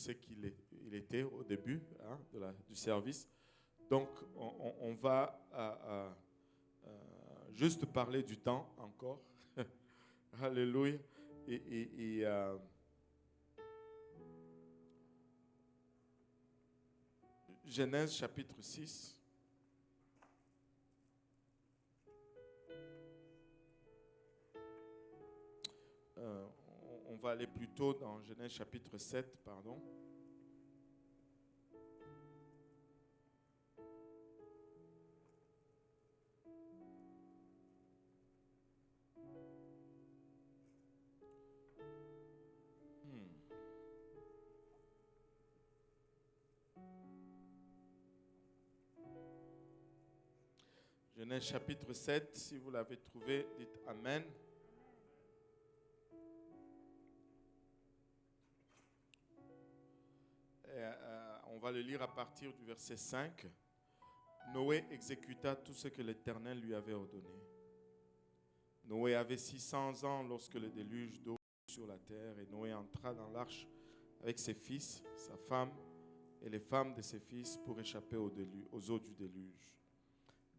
ce il était au début du service. Donc, on va juste parler du temps encore. Alléluia. Genèse chapitre 6. On va aller plutôt dans Genèse chapitre 7, pardon. Genèse chapitre 7, si vous l'avez trouvé, dites Amen. On va le lire à partir du verset 5. Noé exécuta tout ce que l'Éternel lui avait ordonné. Noé avait 600 ans lorsque le déluge d'eau fut sur la terre, et Noé entra dans l'arche avec ses fils, sa femme et les femmes de ses fils pour échapper aux eaux du déluge.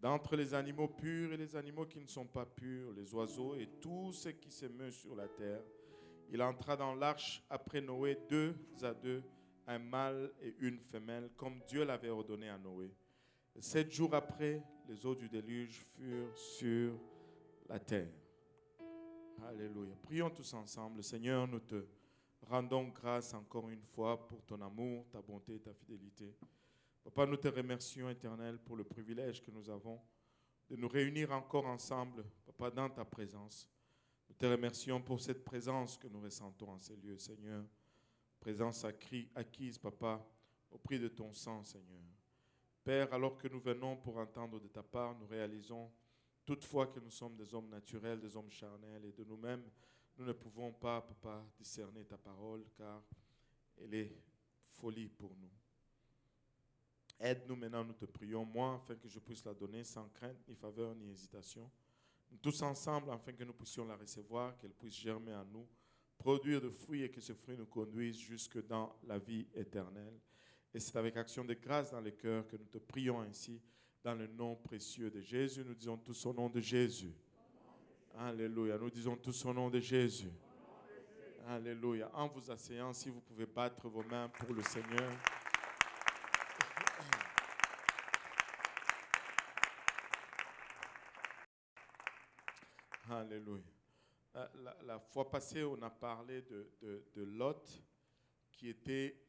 D'entre les animaux purs et les animaux qui ne sont pas purs, les oiseaux et tout ce qui se meut sur la terre, il entra dans l'arche après Noé 2 à 2, un mâle et une femelle, comme Dieu l'avait ordonné à Noé. 7 jours après, les eaux du déluge furent sur la terre. Alléluia. Prions tous ensemble. Seigneur, nous te rendons grâce encore une fois pour ton amour, ta bonté et ta fidélité. Papa, nous te remercions, Éternel, pour le privilège que nous avons de nous réunir encore ensemble, Papa, dans ta présence. Nous te remercions pour cette présence que nous ressentons en ces lieux, Seigneur. Présence acquise, Papa, au prix de ton sang, Seigneur. Père, alors que nous venons pour entendre de ta part, nous réalisons toutefois que nous sommes des hommes naturels, des hommes charnels, et de nous-mêmes, nous ne pouvons pas, Papa, discerner ta parole, car elle est folie pour nous. Aide-nous maintenant, nous te prions, moi, afin que je puisse la donner sans crainte, ni faveur, ni hésitation. Nous tous ensemble, afin que nous puissions la recevoir, qu'elle puisse germer en nous, produire de fruits et que ce fruit nous conduise jusque dans la vie éternelle. Et c'est avec action de grâce dans le cœur que nous te prions ainsi, dans le nom précieux de Jésus. Nous disons tous au nom de Jésus. Alléluia. Nous disons tous au nom de Jésus. Alléluia. En vous asseyant, si vous pouvez battre vos mains pour le Seigneur. Alléluia. La fois passée, on a parlé de Lot, qui était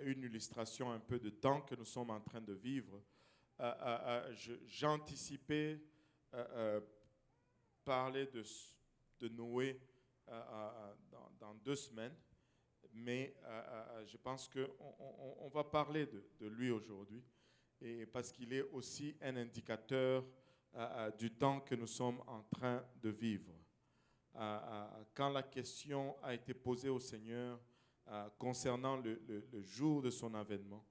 une illustration un peu de temps que nous sommes en train de vivre. J'anticipais parler de Noé dans 2 semaines, mais je pense qu'on va parler de lui aujourd'hui, et parce qu'il est aussi un indicateur du temps que nous sommes en train de vivre. Quand la question a été posée au Seigneur concernant le jour de son avènement,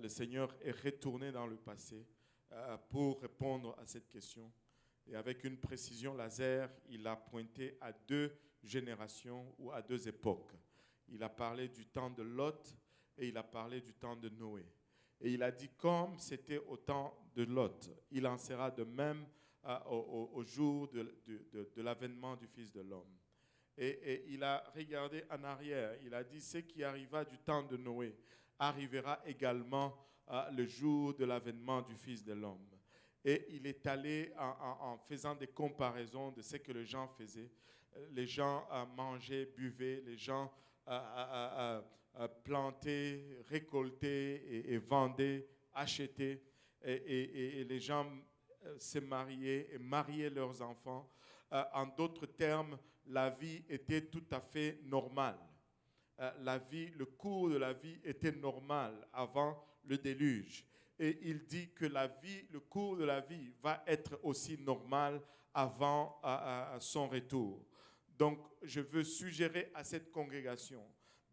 le Seigneur est retourné dans le passé pour répondre à cette question. Et avec une précision laser, il a pointé à 2 générations ou à 2 époques. Il a parlé du temps de Lot et il a parlé du temps de Noé. Et il a dit, comme c'était au temps de Lot, il en sera de même au jour de l'avènement du Fils de l'homme. Et il a regardé en arrière, il a dit, ce qui arriva du temps de Noé arrivera également le jour de l'avènement du Fils de l'homme. Et il est allé en faisant des comparaisons de ce que les gens faisaient. Les gens mangeaient, buvaient, les gens plantaient, récoltaient et vendaient, achetaient. Et les gens se mariaient et mariaient leurs enfants. En d'autres termes, la vie était tout à fait normale. Le cours de la vie était normal avant le déluge. Et il dit que le cours de la vie va être aussi normal avant son retour. Donc, je veux suggérer à cette congrégation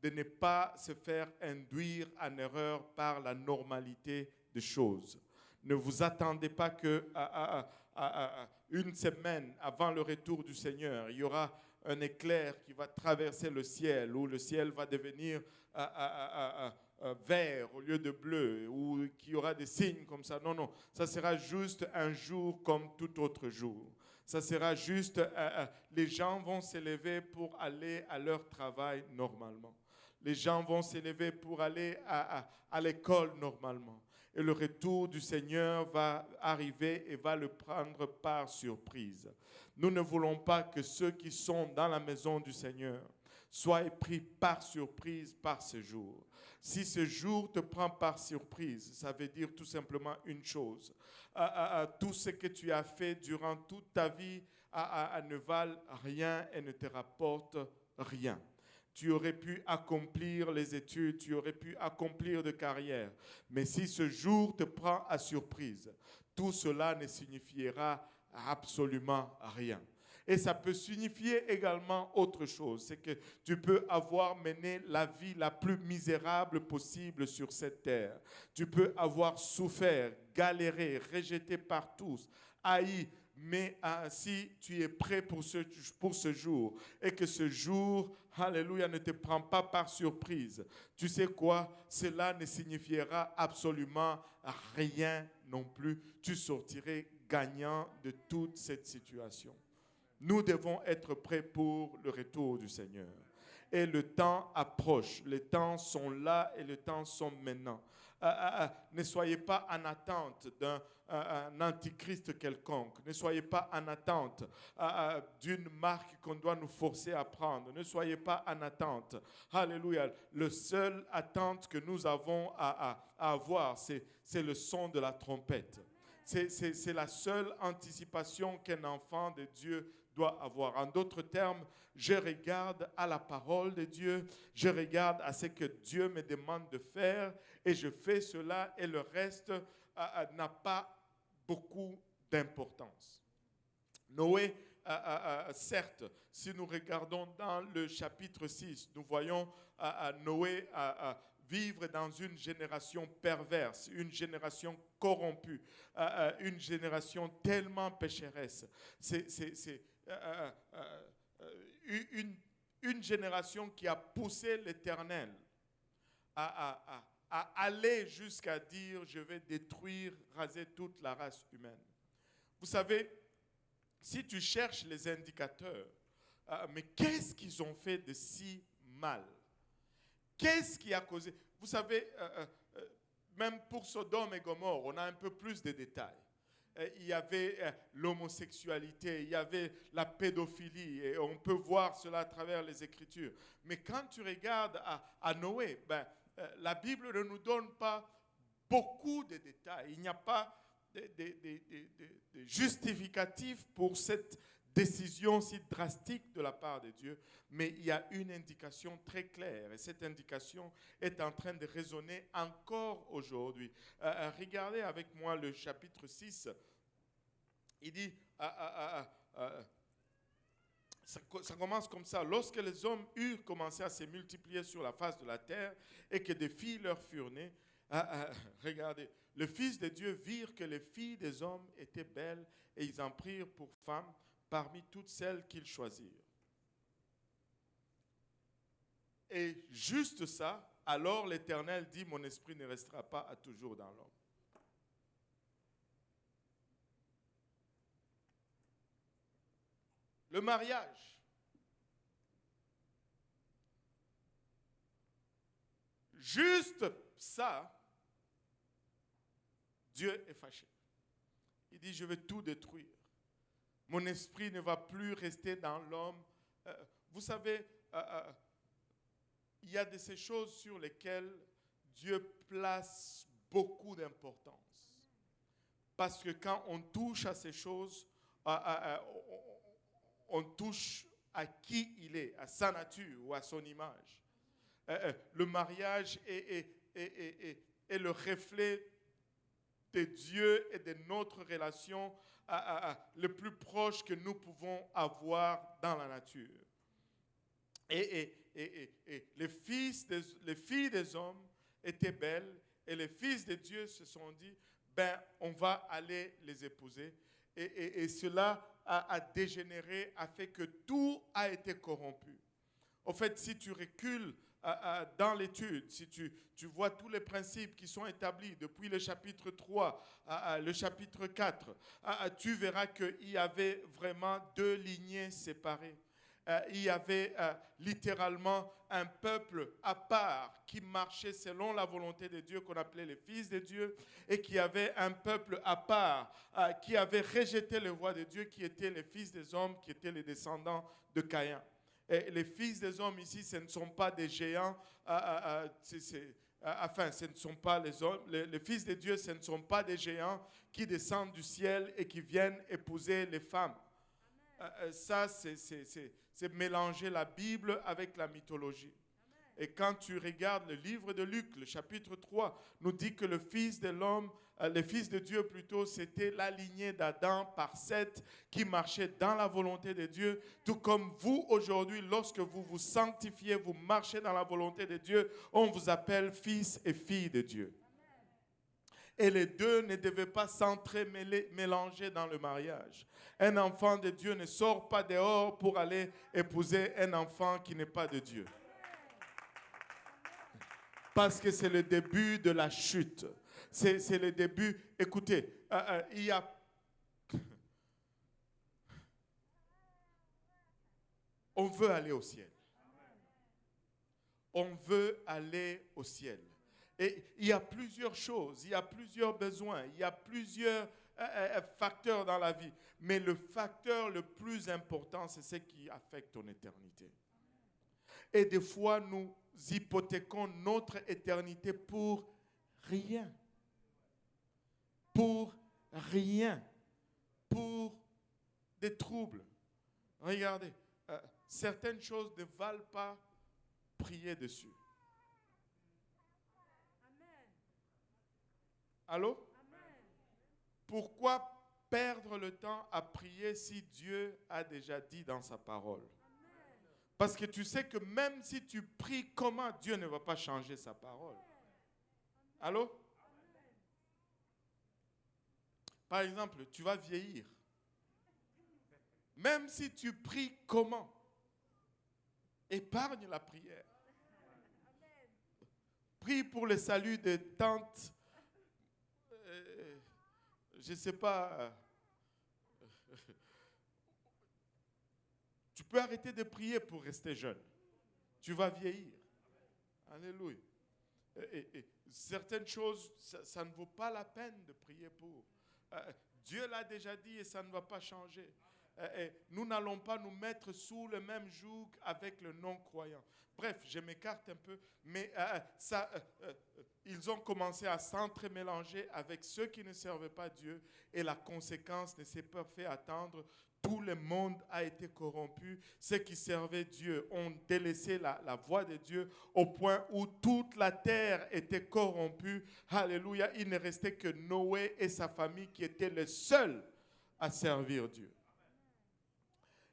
de ne pas se faire induire en erreur par la normalité des choses. Ne vous attendez pas que une semaine avant le retour du Seigneur, il y aura un éclair qui va traverser le ciel, où le ciel va devenir yeux de bleu ou qu'il y aura des signes comme ça. Non, non, ça sera juste un jour comme tout autre jour. Ça sera juste, les gens vont s'élever pour aller à leur travail normalement. Les gens vont s'élever pour aller à l'école normalement. Et le retour du Seigneur va arriver et va le prendre par surprise. Nous ne voulons pas que ceux qui sont dans la maison du Seigneur soient pris par surprise par ce jour. Si ce jour te prend par surprise, ça veut dire tout simplement une chose. Tout ce que tu as fait durant toute ta vie ne valent rien et ne te rapporte rien. Tu aurais pu accomplir les études, tu aurais pu accomplir de carrière. Mais si ce jour te prend à surprise, tout cela ne signifiera absolument rien. Et ça peut signifier également autre chose, c'est que tu peux avoir mené la vie la plus misérable possible sur cette terre. Tu peux avoir souffert, galéré, rejeté par tous, haï. Mais si tu es prêt pour ce jour et que ce jour, alléluia, ne te prend pas par surprise, tu sais quoi? Cela ne signifiera absolument rien non plus. Tu sortirais gagnant de toute cette situation. Nous devons être prêts pour le retour du Seigneur. Et le temps approche, les temps sont là et les temps sont maintenant. Ne soyez pas en attente d'un antichrist quelconque. Ne soyez pas en attente d'une marque qu'on doit nous forcer à prendre. Ne soyez pas en attente. Alléluia. Le seul attente que nous avons à avoir, c'est le son de la trompette. C'est la seule anticipation qu'un enfant de Dieu doit avoir. En d'autres termes, je regarde à la parole de Dieu, je regarde à ce que Dieu me demande de faire et je fais cela et le reste n'a pas beaucoup d'importance. Noé, certes, si nous regardons dans le chapitre 6, nous voyons Noé vivre dans une génération perverse, une génération corrompue, une génération tellement pécheresse. C'est une génération qui a poussé l'Éternel à aller jusqu'à dire « je vais détruire, raser toute la race humaine ». Vous savez, si tu cherches les indicateurs, mais qu'est-ce qu'ils ont fait de si mal? Qu'est-ce qui a causé? Vous savez, même pour Sodome et Gomorrhe, on a un peu plus de détails. Il y avait l'homosexualité, il y avait la pédophilie, et on peut voir cela à travers les Écritures. Mais quand tu regardes à Noé, la Bible ne nous donne pas beaucoup de détails. Il n'y a pas de justificatif pour cette décision si drastique de la part de Dieu, mais il y a une indication très claire, et cette indication est en train de résonner encore aujourd'hui. Regardez avec moi le chapitre 6. Il dit, ça commence comme ça. Lorsque les hommes eurent commencé à se multiplier sur la face de la terre et que des filles leur furent nées, regardez, le Fils de Dieu virent que les filles des hommes étaient belles et ils en prirent pour femmes parmi toutes celles qu'ils choisirent. Et juste ça, alors l'Éternel dit, mon esprit ne restera pas à toujours dans l'homme. Le mariage. Juste ça, Dieu est fâché. Il dit, je vais tout détruire. Mon esprit ne va plus rester dans l'homme. Vous savez, il y a de ces choses sur lesquelles Dieu place beaucoup d'importance. Parce que quand on touche à ces choses, on touche à qui il est, à sa nature ou à son image. Le mariage est le reflet de Dieu et de notre relation le plus proche que nous pouvons avoir dans la nature. Et les filles des hommes étaient belles et les fils de Dieu se sont dit, on va aller les épouser. Et cela a dégénéré, a fait que tout a été corrompu. En fait, si tu recules dans l'étude, si tu vois tous les principes qui sont établis depuis le chapitre 3, le chapitre 4, tu verras qu'il y avait vraiment deux lignées séparées. Il y avait littéralement un peuple à part qui marchait selon la volonté de Dieu, qu'on appelait les fils de Dieu, et qui avait un peuple à part qui avait rejeté les voies de Dieu, qui étaient les fils des hommes, qui étaient les descendants de Caïn. Et les fils des hommes ici, ce ne sont pas des géants, enfin, ce ne sont pas les hommes, les fils de Dieu, ce ne sont pas des géants qui descendent du ciel et qui viennent épouser les femmes. Ça, c'est mélanger la Bible avec la mythologie. Et quand tu regardes le livre de Luc, le chapitre 3, nous dit que le fils de l'homme, le fils de Dieu plutôt, c'était la lignée d'Adam par Seth qui marchait dans la volonté de Dieu. Tout comme vous aujourd'hui, lorsque vous vous sanctifiez, vous marchez dans la volonté de Dieu, on vous appelle fils et filles de Dieu. Et les deux ne devaient pas s'entremêler dans le mariage. Un enfant de Dieu ne sort pas dehors pour aller épouser un enfant qui n'est pas de Dieu. Parce que c'est le début de la chute. C'est le début. Écoutez, il y a... On veut aller au ciel. On veut aller au ciel. Et il y a plusieurs choses, il y a plusieurs besoins, il y a plusieurs facteurs dans la vie. Mais le facteur le plus important, c'est ce qui affecte ton éternité. Et des fois, nous hypothéquons notre éternité pour rien. Pour rien. Pour des troubles. Regardez, certaines choses ne valent pas prier dessus. Allô? Amen. Pourquoi perdre le temps à prier si Dieu a déjà dit dans sa parole? Amen. Parce que tu sais que même si tu pries comment, Dieu ne va pas changer sa parole. Allô? Amen. Par exemple, tu vas vieillir. Même si tu pries comment, épargne la prière. Amen. Prie pour le salut de tantes. Je ne sais pas, tu peux arrêter de prier pour rester jeune. Tu vas vieillir. Alléluia. Et certaines choses, ça ne vaut pas la peine de prier pour. Dieu l'a déjà dit et ça ne va pas changer. Et nous n'allons pas nous mettre sous le même joug avec le non-croyant. Bref, je m'écarte un peu, mais ils ont commencé à s'entremélanger avec ceux qui ne servaient pas Dieu et la conséquence ne s'est pas fait attendre. Tout le monde a été corrompu. Ceux qui servaient Dieu ont délaissé la voie de Dieu au point où toute la terre était corrompue. Alléluia. Il ne restait que Noé et sa famille qui étaient les seuls à servir Dieu.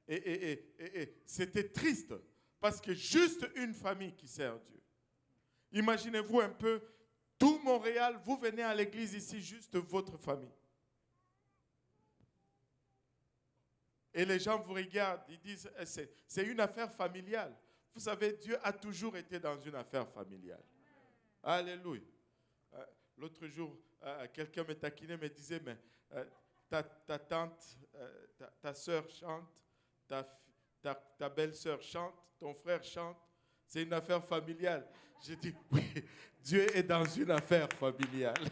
Et c'était triste parce que juste une famille qui sert Dieu. Imaginez-vous un peu, tout Montréal, vous venez à l'église ici, juste votre famille. Et les gens vous regardent, ils disent, c'est une affaire familiale. Vous savez, Dieu a toujours été dans une affaire familiale. Alléluia. L'autre jour, quelqu'un me taquinait, me disait, mais ta tante, ta soeur chante, ta belle-sœur chante, ton frère chante, c'est une affaire familiale. J'ai dit, oui, Dieu est dans une affaire familiale.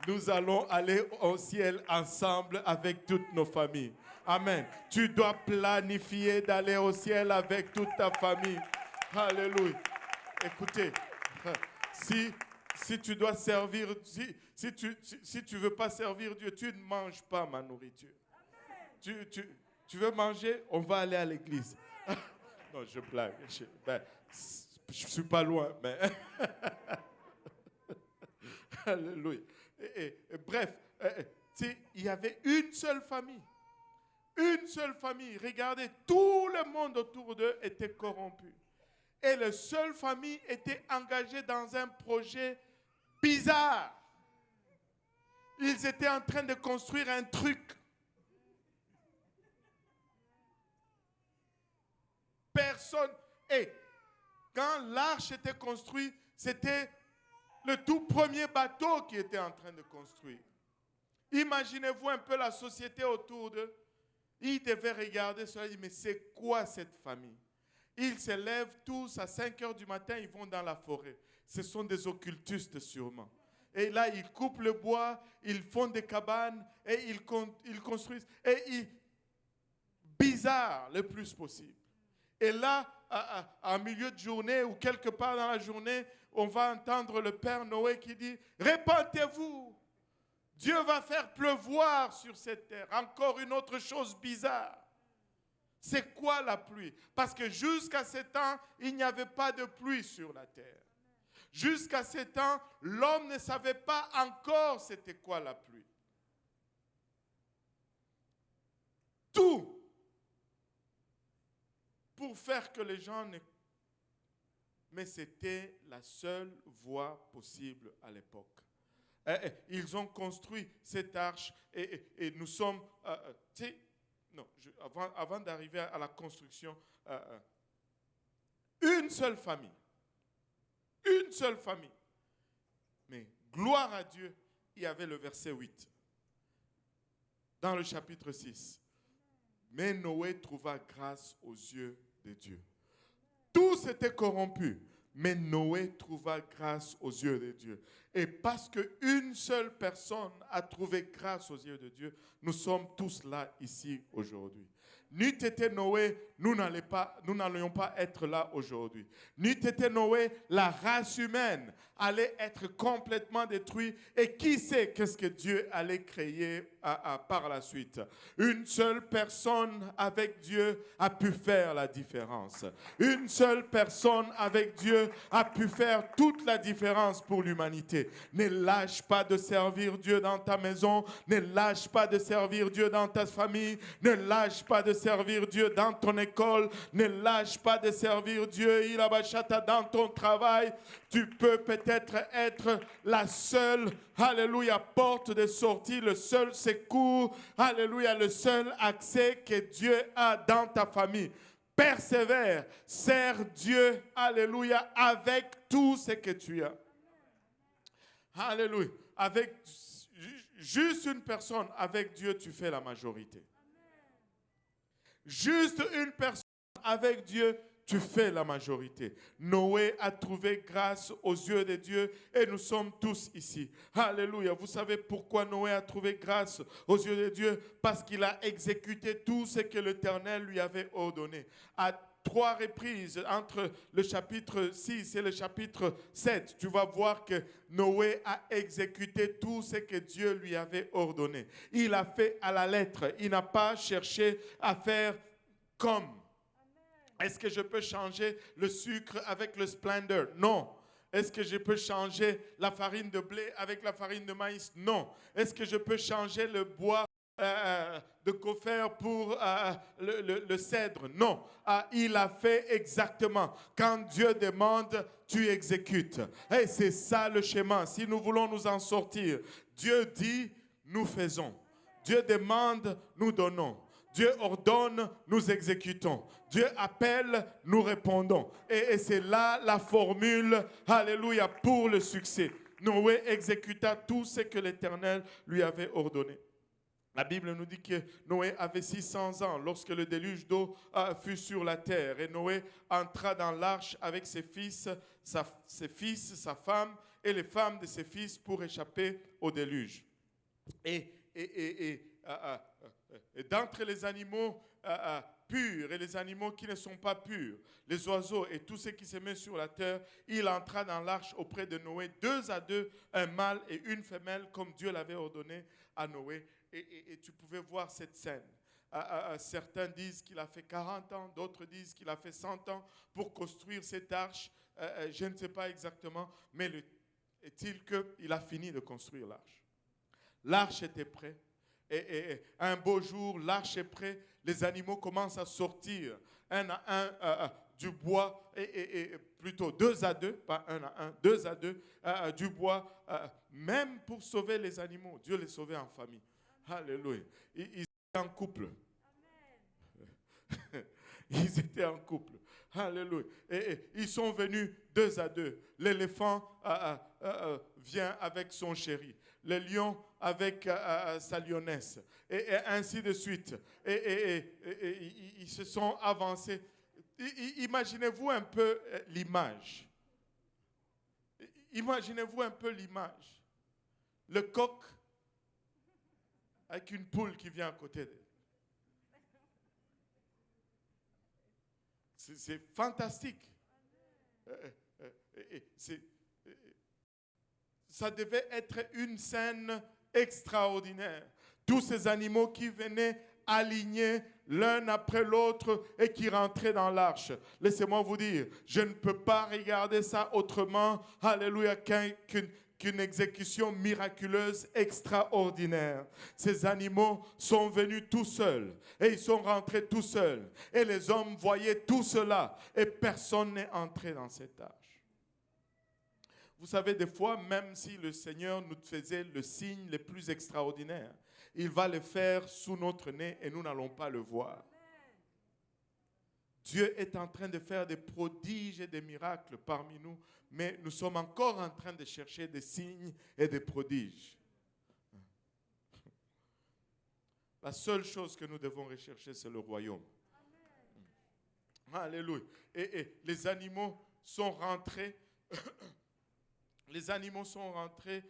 Nous allons aller au ciel ensemble avec toutes nos familles. Amen. Tu dois planifier d'aller au ciel avec toute ta famille. Alléluia. Écoutez, si tu dois servir, si tu veux pas servir Dieu, tu ne manges pas ma nourriture. Tu veux manger, on va aller à l'église. Non, je blague. Je suis pas loin, mais... Alléluia. Bref, il y avait une seule famille. Une seule famille. Regardez, tout le monde autour d'eux était corrompu. Et la seule famille était engagée dans un projet bizarre. Ils étaient en train de construire un truc. Personne. Et Quand l'arche était construite, c'était le tout premier bateau qui était en train de construire. Imaginez-vous un peu la société autour d'eux. Ils devaient regarder cela et dire, mais c'est quoi cette famille? Ils se lèvent tous à 5 heures du matin, ils vont dans la forêt. Ce sont des occultistes sûrement. Et là, ils coupent le bois, ils font des cabanes et ils construisent. Bizarre le plus possible. Et là, en milieu de journée ou quelque part dans la journée, on va entendre le Père Noé qui dit, répentez-vous. Dieu va faire pleuvoir sur cette terre. Encore une autre chose bizarre. C'est quoi la pluie? Parce que jusqu'à ce temps, il n'y avait pas de pluie sur la terre. Jusqu'à ce temps, l'homme ne savait pas encore c'était quoi la pluie. Tout pour faire que les gens ne... Mais c'était la seule voie possible à l'époque. Ils ont construit cette arche et nous sommes... avant d'arriver à la construction, une seule famille. Une seule famille. Mais gloire à Dieu, il y avait le verset 8. Dans le chapitre 6. Mais Noé trouva grâce aux yeux de Dieu. Tous étaient corrompus, mais Noé trouva grâce aux yeux de Dieu. Et parce qu'une seule personne a trouvé grâce aux yeux de Dieu, nous sommes tous là ici aujourd'hui. N'eût été Noé, nous n'allions pas être là aujourd'hui. N'eût été Noé, la race humaine allait être complètement détruite. Et qui sait qu'est-ce que Dieu allait créer par la suite? Une seule personne avec Dieu a pu faire la différence. Une seule personne avec Dieu a pu faire toute la différence pour l'humanité. Ne lâche pas de servir Dieu dans ta maison. Ne lâche pas de servir Dieu dans ta famille. Ne lâche pas de servir Dieu dans ton école. Ne lâche pas de servir Dieu dans ton travail. Tu peux peut-être être la seule, alléluia, porte de sortie, le seul secours, alléluia, le seul accès que Dieu a dans ta famille. Persévère, sers Dieu, alléluia, avec tout ce que tu as. Alléluia. Avec juste une personne, avec Dieu, tu fais la majorité. Juste une personne, avec Dieu, tu fais la majorité. Noé a trouvé grâce aux yeux de Dieu et nous sommes tous ici. Alléluia. Vous savez pourquoi Noé a trouvé grâce aux yeux de Dieu? Parce qu'il a exécuté tout ce que l'Éternel lui avait ordonné. À 3 reprises, entre le chapitre 6 et le chapitre 7, tu vas voir que Noé a exécuté tout ce que Dieu lui avait ordonné. Il a fait à la lettre. Il n'a pas cherché à faire comme. Est-ce que je peux changer le sucre avec le Splendor? Non. Est-ce que je peux changer la farine de blé avec la farine de maïs? Non. Est-ce que je peux changer le bois de gopher pour le cèdre? Non. Il a fait exactement. Quand Dieu demande, tu exécutes. Et c'est ça le schéma. Si nous voulons nous en sortir, Dieu dit, nous faisons. Dieu demande, nous donnons. Dieu ordonne, nous exécutons. Dieu appelle, nous répondons. Et c'est là la formule, alléluia, pour le succès. Noé exécuta tout ce que l'Éternel lui avait ordonné. La Bible nous dit que Noé avait 600 ans lorsque le déluge d'eau fut sur la terre. Et Noé entra dans l'arche avec ses fils, sa femme et les femmes de ses fils pour échapper au déluge. Et d'entre les animaux purs et les animaux qui ne sont pas purs, les oiseaux et tout ce qui se met sur la terre, il entra dans l'arche auprès de Noé, 2 à 2, un mâle et une femelle, comme Dieu l'avait ordonné à Noé. Et tu pouvais voir cette scène. Certains disent qu'il a fait 40 ans, d'autres disent qu'il a fait 100 ans pour construire cette arche. Je ne sais pas exactement, mais est-il qu'il a fini de construire l'arche. L'arche était prête. Et un beau jour, l'arche est prête, les animaux commencent à sortir un à un du bois, et plutôt 2 à 2, pas 1 à 1, 2 à 2 du bois, même pour sauver les animaux. Dieu les sauvait en famille. Alléluia. Ils étaient en couple. Ils étaient en couple. Alléluia. Et ils sont venus 2 à 2. L'éléphant vient avec son chéri. Le lion avec sa lionesse. Et ainsi de suite. Et ils se sont avancés. Imaginez-vous un peu l'image. Imaginez-vous un peu l'image. Le coq avec une poule qui vient à côté d'elle. C'est fantastique. Ça devait être une scène extraordinaire. Tous ces animaux qui venaient alignés l'un après l'autre et qui rentraient dans l'arche. Laissez-moi vous dire, je ne peux pas regarder ça autrement, alléluia, qu'une exécution miraculeuse extraordinaire. Ces animaux sont venus tout seuls et ils sont rentrés tout seuls. Et les hommes voyaient tout cela et personne n'est entré dans cette arche. Vous savez, des fois, même si le Seigneur nous faisait le signe le plus extraordinaire, il va le faire sous notre nez et nous n'allons pas le voir. Dieu est en train de faire des prodiges et des miracles parmi nous, mais nous sommes encore en train de chercher des signes et des prodiges. La seule chose que nous devons rechercher, c'est le royaume. Alléluia. Et les animaux sont rentrés. Les animaux sont rentrés.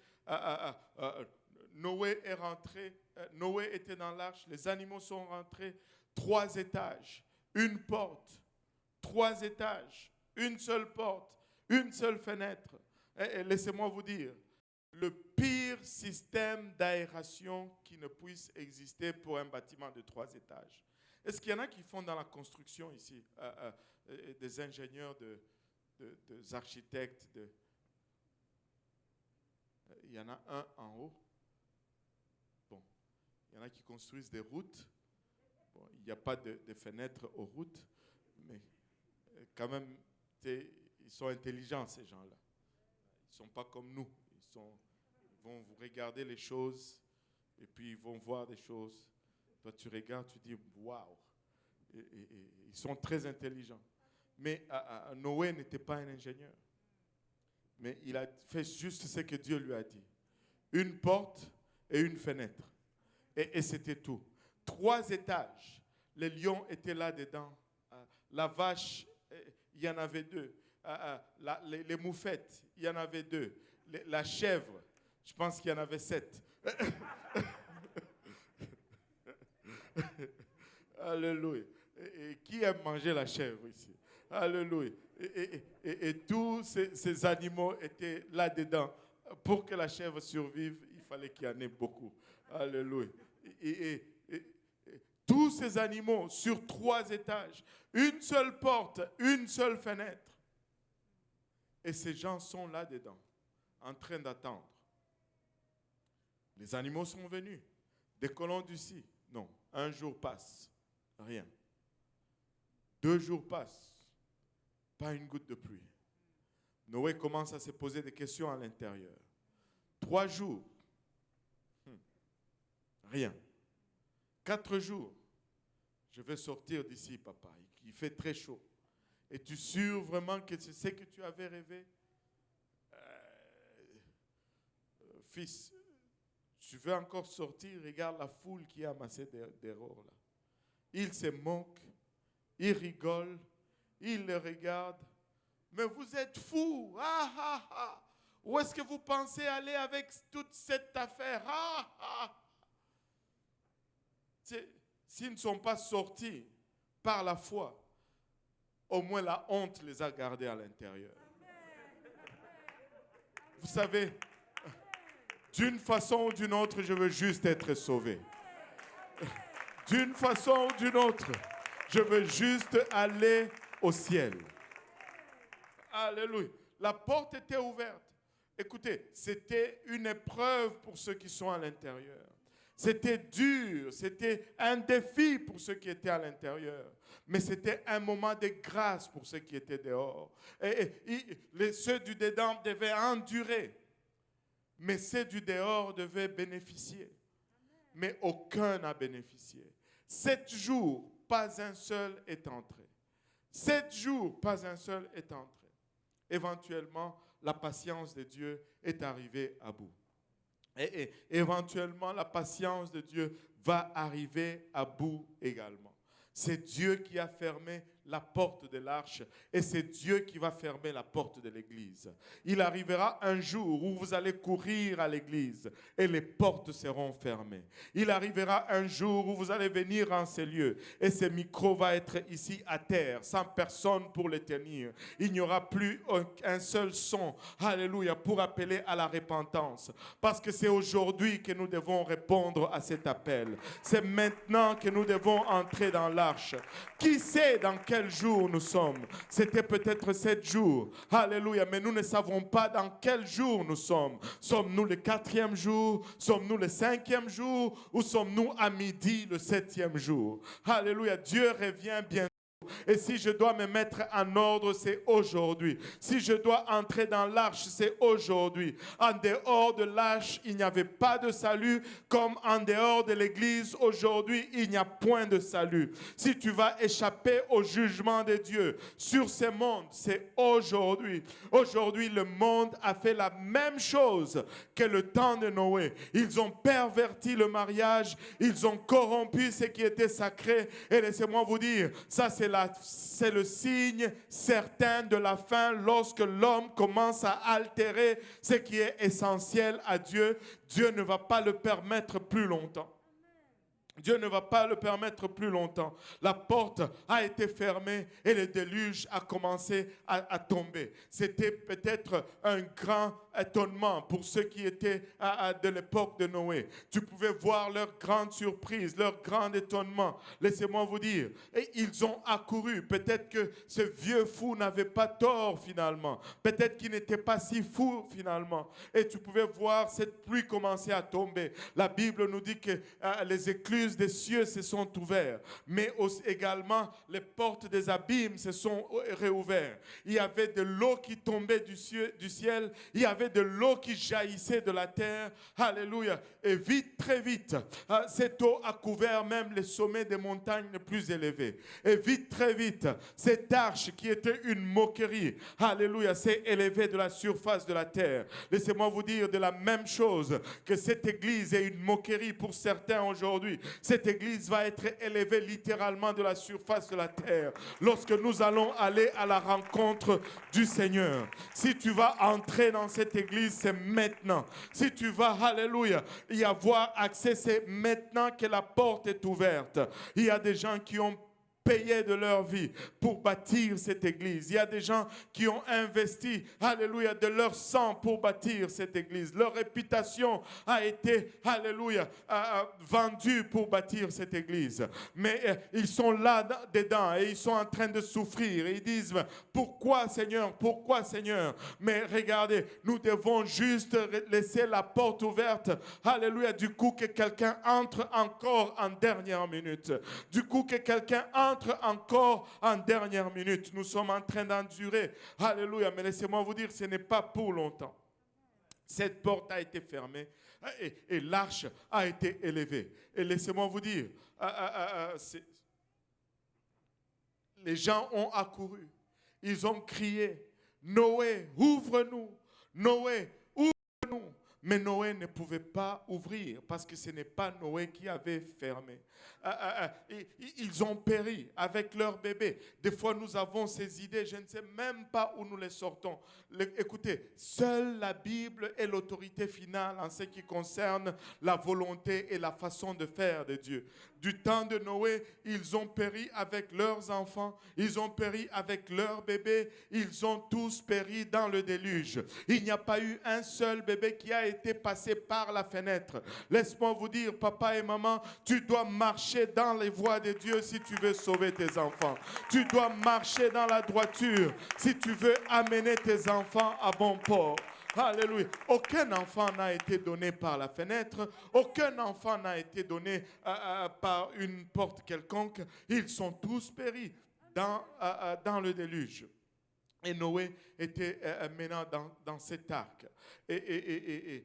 Noé est rentré. Noé était dans l'arche. Les animaux sont rentrés. 3 étages. Une porte. 3 étages. Une seule porte. Une seule fenêtre. Et laissez-moi vous dire, le pire système d'aération qui ne puisse exister pour un bâtiment de 3 étages. Est-ce qu'il y en a qui font dans la construction ici, des ingénieurs, des architectes, il y en a un en haut. Bon, il y en a qui construisent des routes. Bon, il n'y a pas de fenêtres aux routes, mais quand même, ils sont intelligents, ces gens-là. Ils ne sont pas comme nous. Ils vont vous regarder les choses et puis ils vont voir des choses. Toi, tu regardes, tu dis, waouh. Ils sont très intelligents. Mais Noé n'était pas un ingénieur. Mais il a fait juste ce que Dieu lui a dit. Une porte et une fenêtre. Et c'était tout. 3 étages. Les lions étaient là-dedans. La vache, il y en avait 2. Les moufettes, il y en avait 2. La chèvre, je pense qu'il y en avait 7. Alléluia. Et qui aime manger la chèvre ici? Alléluia. Et tous ces animaux étaient là-dedans. Pour que la chèvre survive, il fallait qu'il y en ait beaucoup. Alléluia. Et tous ces animaux sur 3 étages, une seule porte, une seule fenêtre. Et ces gens sont là-dedans, en train d'attendre. Les animaux sont venus. Décollons d'ici. Non, 1 jour passe. Rien. 2 jours passent. Pas une goutte de pluie. Noé commence à se poser des questions à l'intérieur. 3 jours. Rien. 4 jours. Je vais sortir d'ici, papa. Il fait très chaud. Es-tu sûr vraiment que c'est ce que tu avais rêvé? Fils, tu veux encore sortir? Regarde la foule qui est amassée dehors là. Ils se moquent, ils rigolent, ils le regardent. Mais vous êtes fous! Ah, ah, ah. Où est-ce que vous pensez aller avec toute cette affaire? Ah, ah. S'ils ne sont pas sortis par la foi, au moins la honte les a gardés à l'intérieur. Vous savez, d'une façon ou d'une autre, je veux juste être sauvé. D'une façon ou d'une autre, je veux juste aller au ciel. Alléluia. La porte était ouverte. Écoutez, c'était une épreuve pour ceux qui sont à l'intérieur. C'était dur, c'était un défi pour ceux qui étaient à l'intérieur. Mais c'était un moment de grâce pour ceux qui étaient dehors. Ceux du dedans devaient endurer. Mais ceux du dehors devaient bénéficier. Mais aucun n'a bénéficié. 7 jours, pas un seul est entré. 7 jours, pas un seul est entré. Éventuellement, la patience de Dieu est arrivée à bout. Et éventuellement, la patience de Dieu va arriver à bout également. C'est Dieu qui a fermé la porte de l'arche et c'est Dieu qui va fermer la porte de l'église. Il arrivera un jour où vous allez courir à l'église et les portes seront fermées. Il arrivera un jour où vous allez venir en ces lieux et ce micro va être ici à terre sans personne pour les tenir. Il n'y aura plus un seul son, alléluia, pour appeler à la repentance. Parce que c'est aujourd'hui que nous devons répondre à cet appel. C'est maintenant que nous devons entrer dans l'arche. Qui sait dans quel jour nous sommes? C'était peut-être 7 jours. Alléluia. Mais nous ne savons pas dans quel jour nous sommes. Sommes-nous le 4e jour? Sommes-nous le 5e jour? Ou sommes-nous à midi le 7e jour? Alléluia. Dieu revient bientôt. Et si je dois me mettre en ordre, c'est aujourd'hui. Si je dois entrer dans l'arche, c'est aujourd'hui. En dehors de l'arche, il n'y avait pas de salut, comme en dehors de l'église, aujourd'hui, il n'y a point de salut. Si tu vas échapper au jugement de Dieu sur ce monde, c'est aujourd'hui. Aujourd'hui, le monde a fait la même chose que le temps de Noé. Ils ont perverti le mariage, ils ont corrompu ce qui était sacré. Et laissez-moi vous dire, ça c'est le signe certain de la fin lorsque l'homme commence à altérer ce qui est essentiel à Dieu. Dieu ne va pas le permettre plus longtemps. Dieu ne va pas le permettre plus longtemps. La porte a été fermée et le déluge a commencé à tomber. C'était peut-être un grand étonnement pour ceux qui étaient de l'époque de Noé. Tu pouvais voir leur grande surprise, leur grand étonnement. Laissez-moi vous dire. Et ils ont accouru. Peut-être que ce vieux fou n'avait pas tort finalement. Peut-être qu'il n'était pas si fou finalement. Et tu pouvais voir cette pluie commencer à tomber. La Bible nous dit que les écluses des cieux se sont ouvertes, mais également les portes des abîmes se sont réouvertes. Il y avait de l'eau qui tombait du ciel, il y avait de l'eau qui jaillissait de la terre. Alléluia. Et vite, très vite, cette eau a couvert même les sommets des montagnes les plus élevées. Et vite, très vite, cette arche qui était une moquerie, alléluia, s'est élevée de la surface de la terre. Laissez-moi vous dire de la même chose, que cette église est une moquerie pour certains aujourd'hui. Cette église va être élevée littéralement de la surface de la terre lorsque nous allons aller à la rencontre du Seigneur. Si tu vas entrer dans cette église, c'est maintenant. Si tu vas, alléluia, y avoir accès, c'est maintenant que la porte est ouverte. Il y a des gens qui ont payé de leur vie pour bâtir cette église. Il y a des gens qui ont investi, alléluia, de leur sang pour bâtir cette église. Leur réputation a été, alléluia, vendue pour bâtir cette église. Mais ils sont là dedans et ils sont en train de souffrir. Et ils disent, pourquoi Seigneur, pourquoi Seigneur? Mais regardez, nous devons juste laisser la porte ouverte, alléluia, du coup que quelqu'un entre encore en dernière minute. Du coup que quelqu'un entre encore en dernière minute. Nous sommes en train d'endurer. Alléluia. Mais laissez-moi vous dire, ce n'est pas pour longtemps. Cette porte a été fermée et l'arche a été élevée. Et laissez-moi vous dire, les gens ont accouru. Ils ont crié, Noé, ouvre-nous. Noé, ouvre-nous. Mais Noé ne pouvait pas ouvrir parce que ce n'est pas Noé qui avait fermé. Ils ont péri avec leur bébé. Des fois, nous avons ces idées, je ne sais même pas où nous les sortons. Écoutez, seule la Bible est l'autorité finale en ce qui concerne la volonté et la façon de faire de Dieu. Du temps de Noé, ils ont péri avec leurs enfants, ils ont péri avec leurs bébés, ils ont tous péri dans le déluge. Il n'y a pas eu un seul bébé qui a été passé par la fenêtre. Laisse-moi vous dire, papa et maman, tu dois marcher dans les voies de Dieu si tu veux sauver tes enfants. Tu dois marcher dans la droiture si tu veux amener tes enfants à bon port. Alléluia. Aucun enfant n'a été donné par la fenêtre. Aucun enfant n'a été donné par une porte quelconque. Ils sont tous péris dans le déluge. Et Noé était maintenant dans cet arc. Et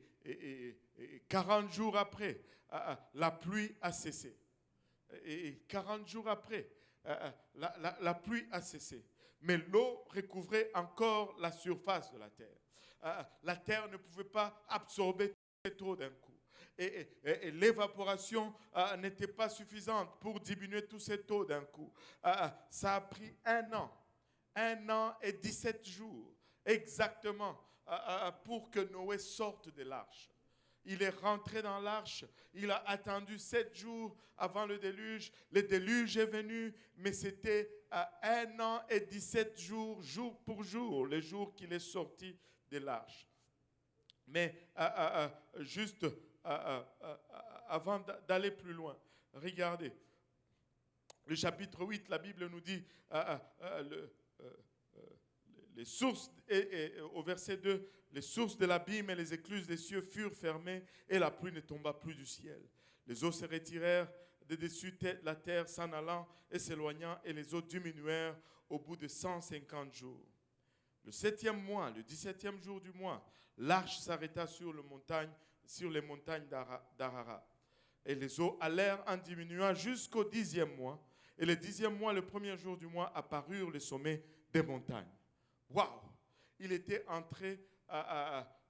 40 jours après, la pluie a cessé. Et 40 jours après, la pluie a cessé. Mais l'eau recouvrait encore la surface de la terre. La terre ne pouvait pas absorber cette eau d'un coup. Et l'évaporation n'était pas suffisante pour diminuer toute cette eau d'un coup. Ça a pris 1 an et 17 jours exactement pour que Noé sorte de l'arche. Il est rentré dans l'arche, il a attendu 7 jours avant le déluge. Le déluge est venu, mais c'était 1 an et 17 jours, jour pour jour, le jour qu'il est sorti de l'arche. Mais juste avant d'aller plus loin, regardez, le chapitre 8, la Bible nous dit, les sources, au verset 2, les sources de l'abîme et les écluses des cieux furent fermées et la pluie ne tomba plus du ciel. Les eaux se retirèrent de dessus la terre s'en allant et s'éloignant et les eaux diminuèrent au bout de 150 jours. Le 7e mois, le 17e jour du mois, l'arche s'arrêta sur les montagnes d'Ararat. Et les eaux allèrent en diminuant jusqu'au 10e mois. Et le 10e mois, le 1er jour du mois, apparurent les sommets des montagnes. Waouh! Il était entré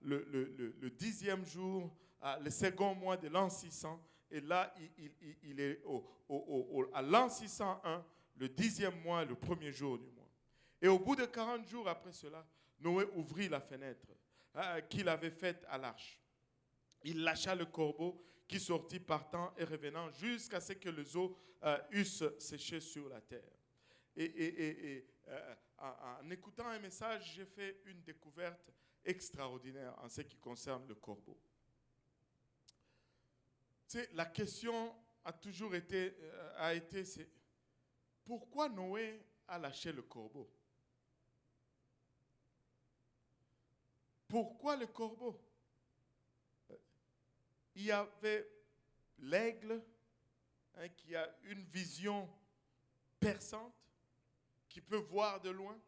le 10e jour, le second mois de l'an 600. Et là, il est à l'an 601, le 10e mois, le 1er jour du mois. Et au bout de 40 jours après cela, Noé ouvrit la fenêtre qu'il avait faite à l'arche. Il lâcha le corbeau qui sortit partant et revenant jusqu'à ce que les eaux eussent séché sur la terre. En écoutant un message, j'ai fait une découverte extraordinaire en ce qui concerne le corbeau. Tu sais, la question a toujours été, c'est pourquoi Noé a lâché le corbeau? Pourquoi le corbeau? Il y avait l'aigle qui a une vision perçante, qui peut voir de loin.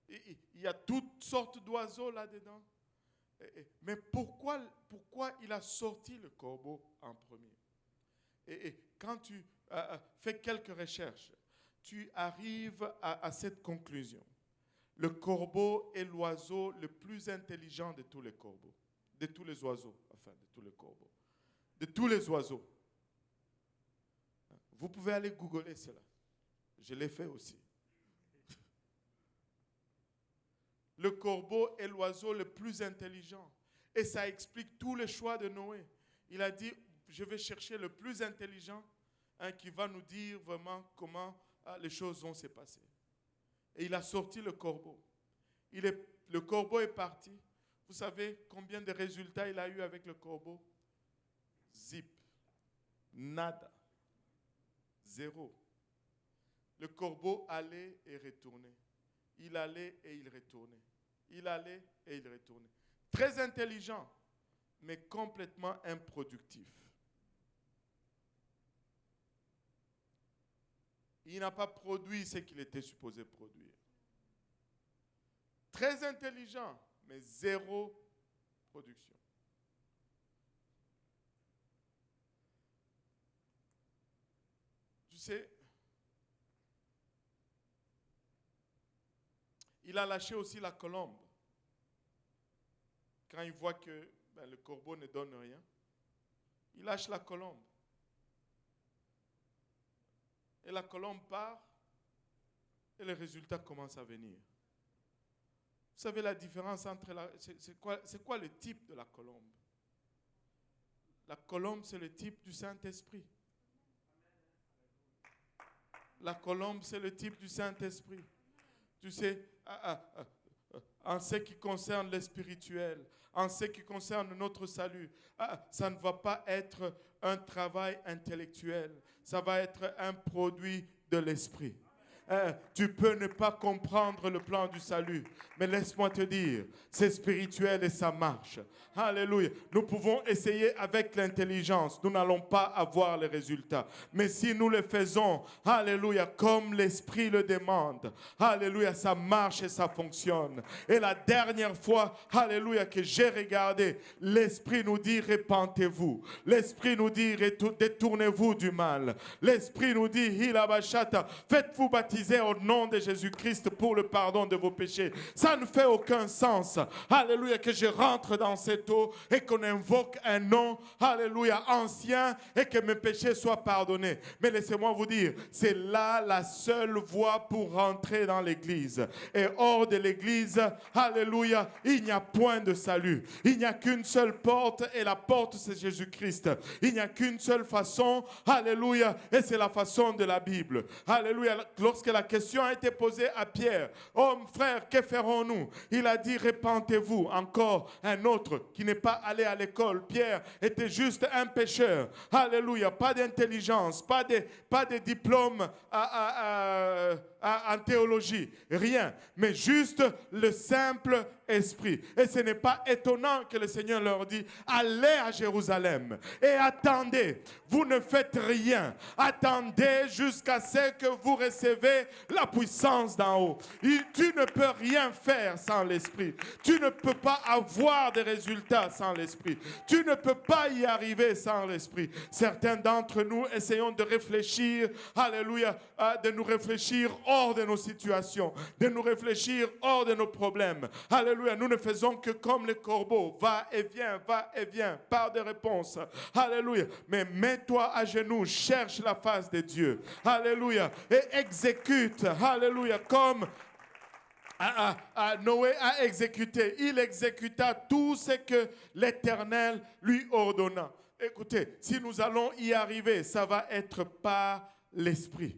Il y a toutes sortes d'oiseaux là-dedans. Mais pourquoi il a sorti le corbeau en premier? Et quand tu fais quelques recherches, tu arrives à cette conclusion. Le corbeau est l'oiseau le plus intelligent de tous les corbeaux. De tous les oiseaux, enfin de tous les corbeaux. De tous les oiseaux. Vous pouvez aller googler cela. Je l'ai fait aussi. Le corbeau est l'oiseau le plus intelligent. Et ça explique tous les choix de Noé. Il a dit, je vais chercher le plus intelligent qui va nous dire vraiment comment les choses vont se passer. Et il a sorti le corbeau. Le corbeau est parti. Vous savez combien de résultats il a eu avec le corbeau? Zip. Nada. Zéro. Le corbeau allait et retournait. Il allait et il retournait. Il allait et il retournait. Très intelligent, mais complètement improductif. Il n'a pas produit ce qu'il était supposé produire. Très intelligent, mais zéro production. Tu sais, il a lâché aussi la colombe. Quand il voit que le corbeau ne donne rien, il lâche la colombe. Et la colombe part et les résultats commencent à venir. Vous savez la différence entre c'est quoi le type de la colombe? La colombe, c'est le type du Saint-Esprit. La colombe, c'est le type du Saint-Esprit. Tu sais, en ce qui concerne le spirituel, en ce qui concerne notre salut, ça ne va pas être un travail intellectuel, ça va être un produit de l'esprit. Tu peux ne pas comprendre le plan du salut. Mais laisse-moi te dire, c'est spirituel et ça marche. Alléluia. Nous pouvons essayer avec l'intelligence. Nous n'allons pas avoir les résultats. Mais si nous le faisons, alléluia, comme l'Esprit le demande, alléluia, ça marche et ça fonctionne. Et la dernière fois, alléluia, que j'ai regardé, l'Esprit nous dit, repentez-vous. L'Esprit nous dit, détournez-vous du mal. L'Esprit nous dit, hilabashata, faites-vous baptiser au nom de Jésus-Christ pour le pardon de vos péchés. Ça ne fait aucun sens. Alléluia, que je rentre dans cette eau et qu'on invoque un nom, alléluia, ancien et que mes péchés soient pardonnés. Mais laissez-moi vous dire, c'est là la seule voie pour rentrer dans l'église. Et hors de l'église, alléluia, il n'y a point de salut. Il n'y a qu'une seule porte et la porte c'est Jésus-Christ. Il n'y a qu'une seule façon, alléluia, et c'est la façon de la Bible. Alléluia, lorsque la question a été posée à Pierre, homme, frère, que ferons-nous? Il a dit, repentez-vous. Encore un autre qui n'est pas allé à l'école. Pierre était juste un pécheur. Alléluia, pas d'intelligence, pas de diplôme en théologie, rien, mais juste le simple esprit. Et ce n'est pas étonnant que le Seigneur leur dit, allez à Jérusalem et attendez, vous ne faites rien, attendez jusqu'à ce que vous recevez la puissance d'en haut. Tu ne peux rien faire sans l'esprit, tu ne peux pas avoir de résultats sans l'esprit, tu ne peux pas y arriver sans l'esprit. Certains d'entre nous essayons de réfléchir, alléluia, de nous réfléchir hors de nos situations, de nous réfléchir hors de nos problèmes. Alléluia, nous ne faisons que comme les corbeaux, va et viens, par des réponses. Alléluia, mais mets-toi à genoux, cherche la face de Dieu. Alléluia, et exécute, alléluia, comme Noé a exécuté. Il exécuta tout ce que l'Éternel lui ordonna. Écoutez, si nous allons y arriver, ça va être par l'Esprit.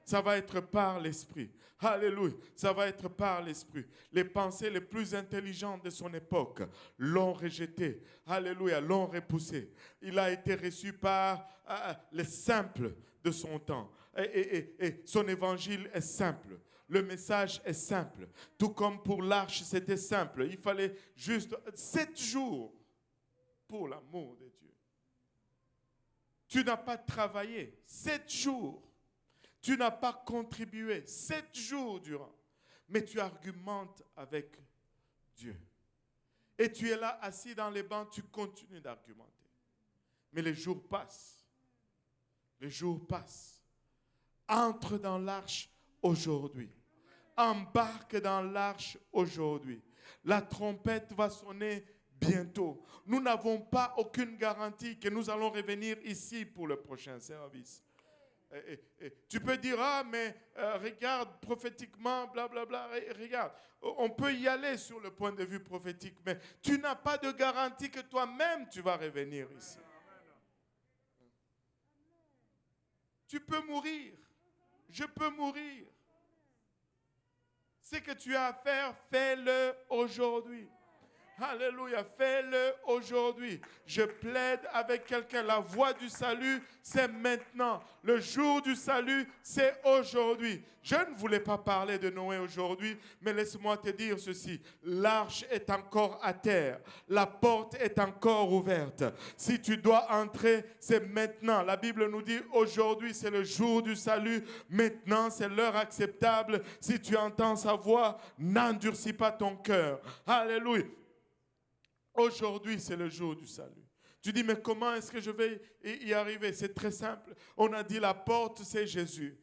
Ça va être par l'Esprit. Alléluia. Ça va être par l'Esprit. Les pensées les plus intelligentes de son époque l'ont rejeté. Alléluia. L'ont repoussé. Il a été reçu par les simples de son temps. Et son évangile est simple. Le message est simple. Tout comme pour l'arche, c'était simple. Il fallait juste 7 jours pour l'amour de Dieu. Tu n'as pas travaillé 7 jours. Tu n'as pas contribué 7 jours durant. Mais tu argumentes avec Dieu. Et tu es là assis dans les bancs, tu continues d'argumenter. Mais les jours passent. Les jours passent. Entre dans l'arche aujourd'hui. Embarque dans l'arche aujourd'hui. La trompette va sonner bientôt. Nous n'avons pas aucune garantie que nous allons revenir ici pour le prochain service. Tu peux dire, mais regarde prophétiquement, blablabla, regarde. On peut y aller sur le point de vue prophétique, mais tu n'as pas de garantie que toi-même tu vas revenir ici. Tu peux mourir. Je peux mourir. Ce que tu as à faire, fais-le aujourd'hui. Alléluia, fais-le aujourd'hui. Je plaide avec quelqu'un. La voie du salut, c'est maintenant. Le jour du salut, c'est aujourd'hui. Je ne voulais pas parler de Noé aujourd'hui, mais laisse-moi te dire ceci. L'arche est encore à terre. La porte est encore ouverte. Si tu dois entrer, c'est maintenant. La Bible nous dit aujourd'hui, c'est le jour du salut. Maintenant, c'est l'heure acceptable. Si tu entends sa voix, n'endurcis pas ton cœur. Alléluia. Aujourd'hui, c'est le jour du salut. Tu dis, mais comment est-ce que je vais y arriver? C'est très simple. On a dit la porte, c'est Jésus.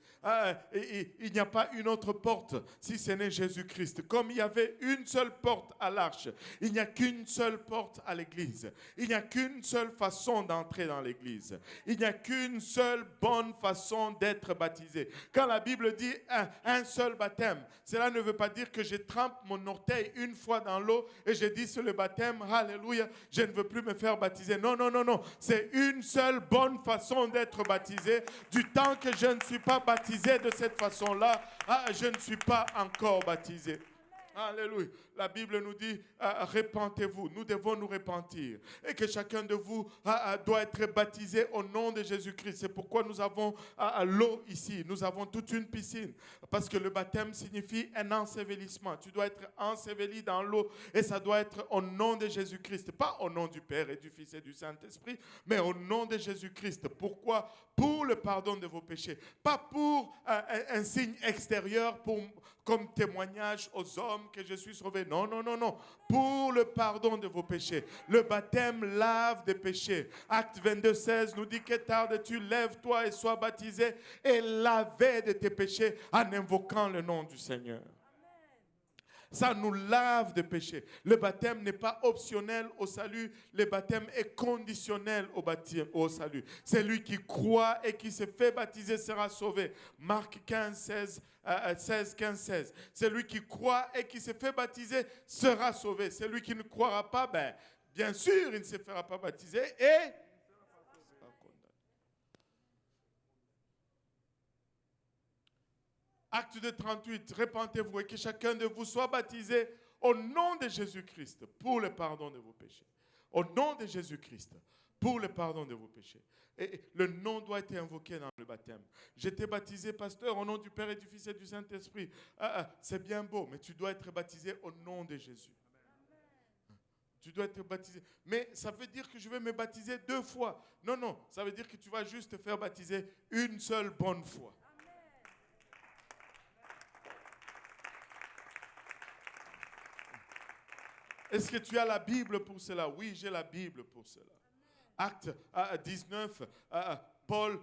Il n'y a pas une autre porte si ce n'est Jésus-Christ. Comme il y avait une seule porte à l'arche, il n'y a qu'une seule porte à l'église. Il n'y a qu'une seule façon d'entrer dans l'église. Il n'y a qu'une seule bonne façon d'être baptisé. Quand la Bible dit un seul baptême, cela ne veut pas dire que je trempe mon orteil une fois dans l'eau et je dis sur le baptême, alléluia, je ne veux plus me faire baptiser. Non, non, non, non. C'est une seule bonne façon d'être baptisé. Du temps que je ne suis pas baptisé de cette façon-là, je ne suis pas encore baptisé. Alléluia. la Bible nous dit, répentez-vous. Nous devons nous repentir. Et que chacun de vous doit être baptisé au nom de Jésus-Christ. C'est pourquoi nous avons l'eau ici. Nous avons toute une piscine. Parce que le baptême signifie un ensevelissement. Tu dois être enseveli dans l'eau. Et ça doit être au nom de Jésus-Christ. Pas au nom du Père et du Fils et du Saint-Esprit, mais au nom de Jésus-Christ. Pourquoi? Pour le pardon de vos péchés. Pas pour un signe extérieur, comme témoignage aux hommes que je suis sauvé. Non, non, non, non. Pour le pardon de vos péchés. Le baptême lave des péchés. Acte 22, 16 nous dit que tarde-tu, lève-toi et sois baptisé et lavé de tes péchés en invoquant le nom du Seigneur. Ça nous lave de péché. Le baptême n'est pas optionnel au salut. Le baptême est conditionnel au salut. Celui qui croit et qui se fait baptiser sera sauvé. Marc 15, 16, 15, 16. Celui qui croit et qui se fait baptiser sera sauvé. Celui qui ne croira pas, bien sûr, il ne se fera pas baptiser et sera condamné. Acte de 38, répentez-vous et que chacun de vous soit baptisé au nom de Jésus-Christ pour le pardon de vos péchés. Au nom de Jésus-Christ pour le pardon de vos péchés. Et le nom doit être invoqué dans le baptême. J'étais baptisé, pasteur, au nom du Père et du Fils et du Saint-Esprit. C'est bien beau, mais tu dois être baptisé au nom de Jésus. Tu dois être baptisé. Mais ça veut dire que je vais me baptiser 2 fois. Non, non, ça veut dire que tu vas juste te faire baptiser une seule bonne fois. Est-ce que tu as la Bible pour cela? Oui, j'ai la Bible pour cela. Acte 19, Paul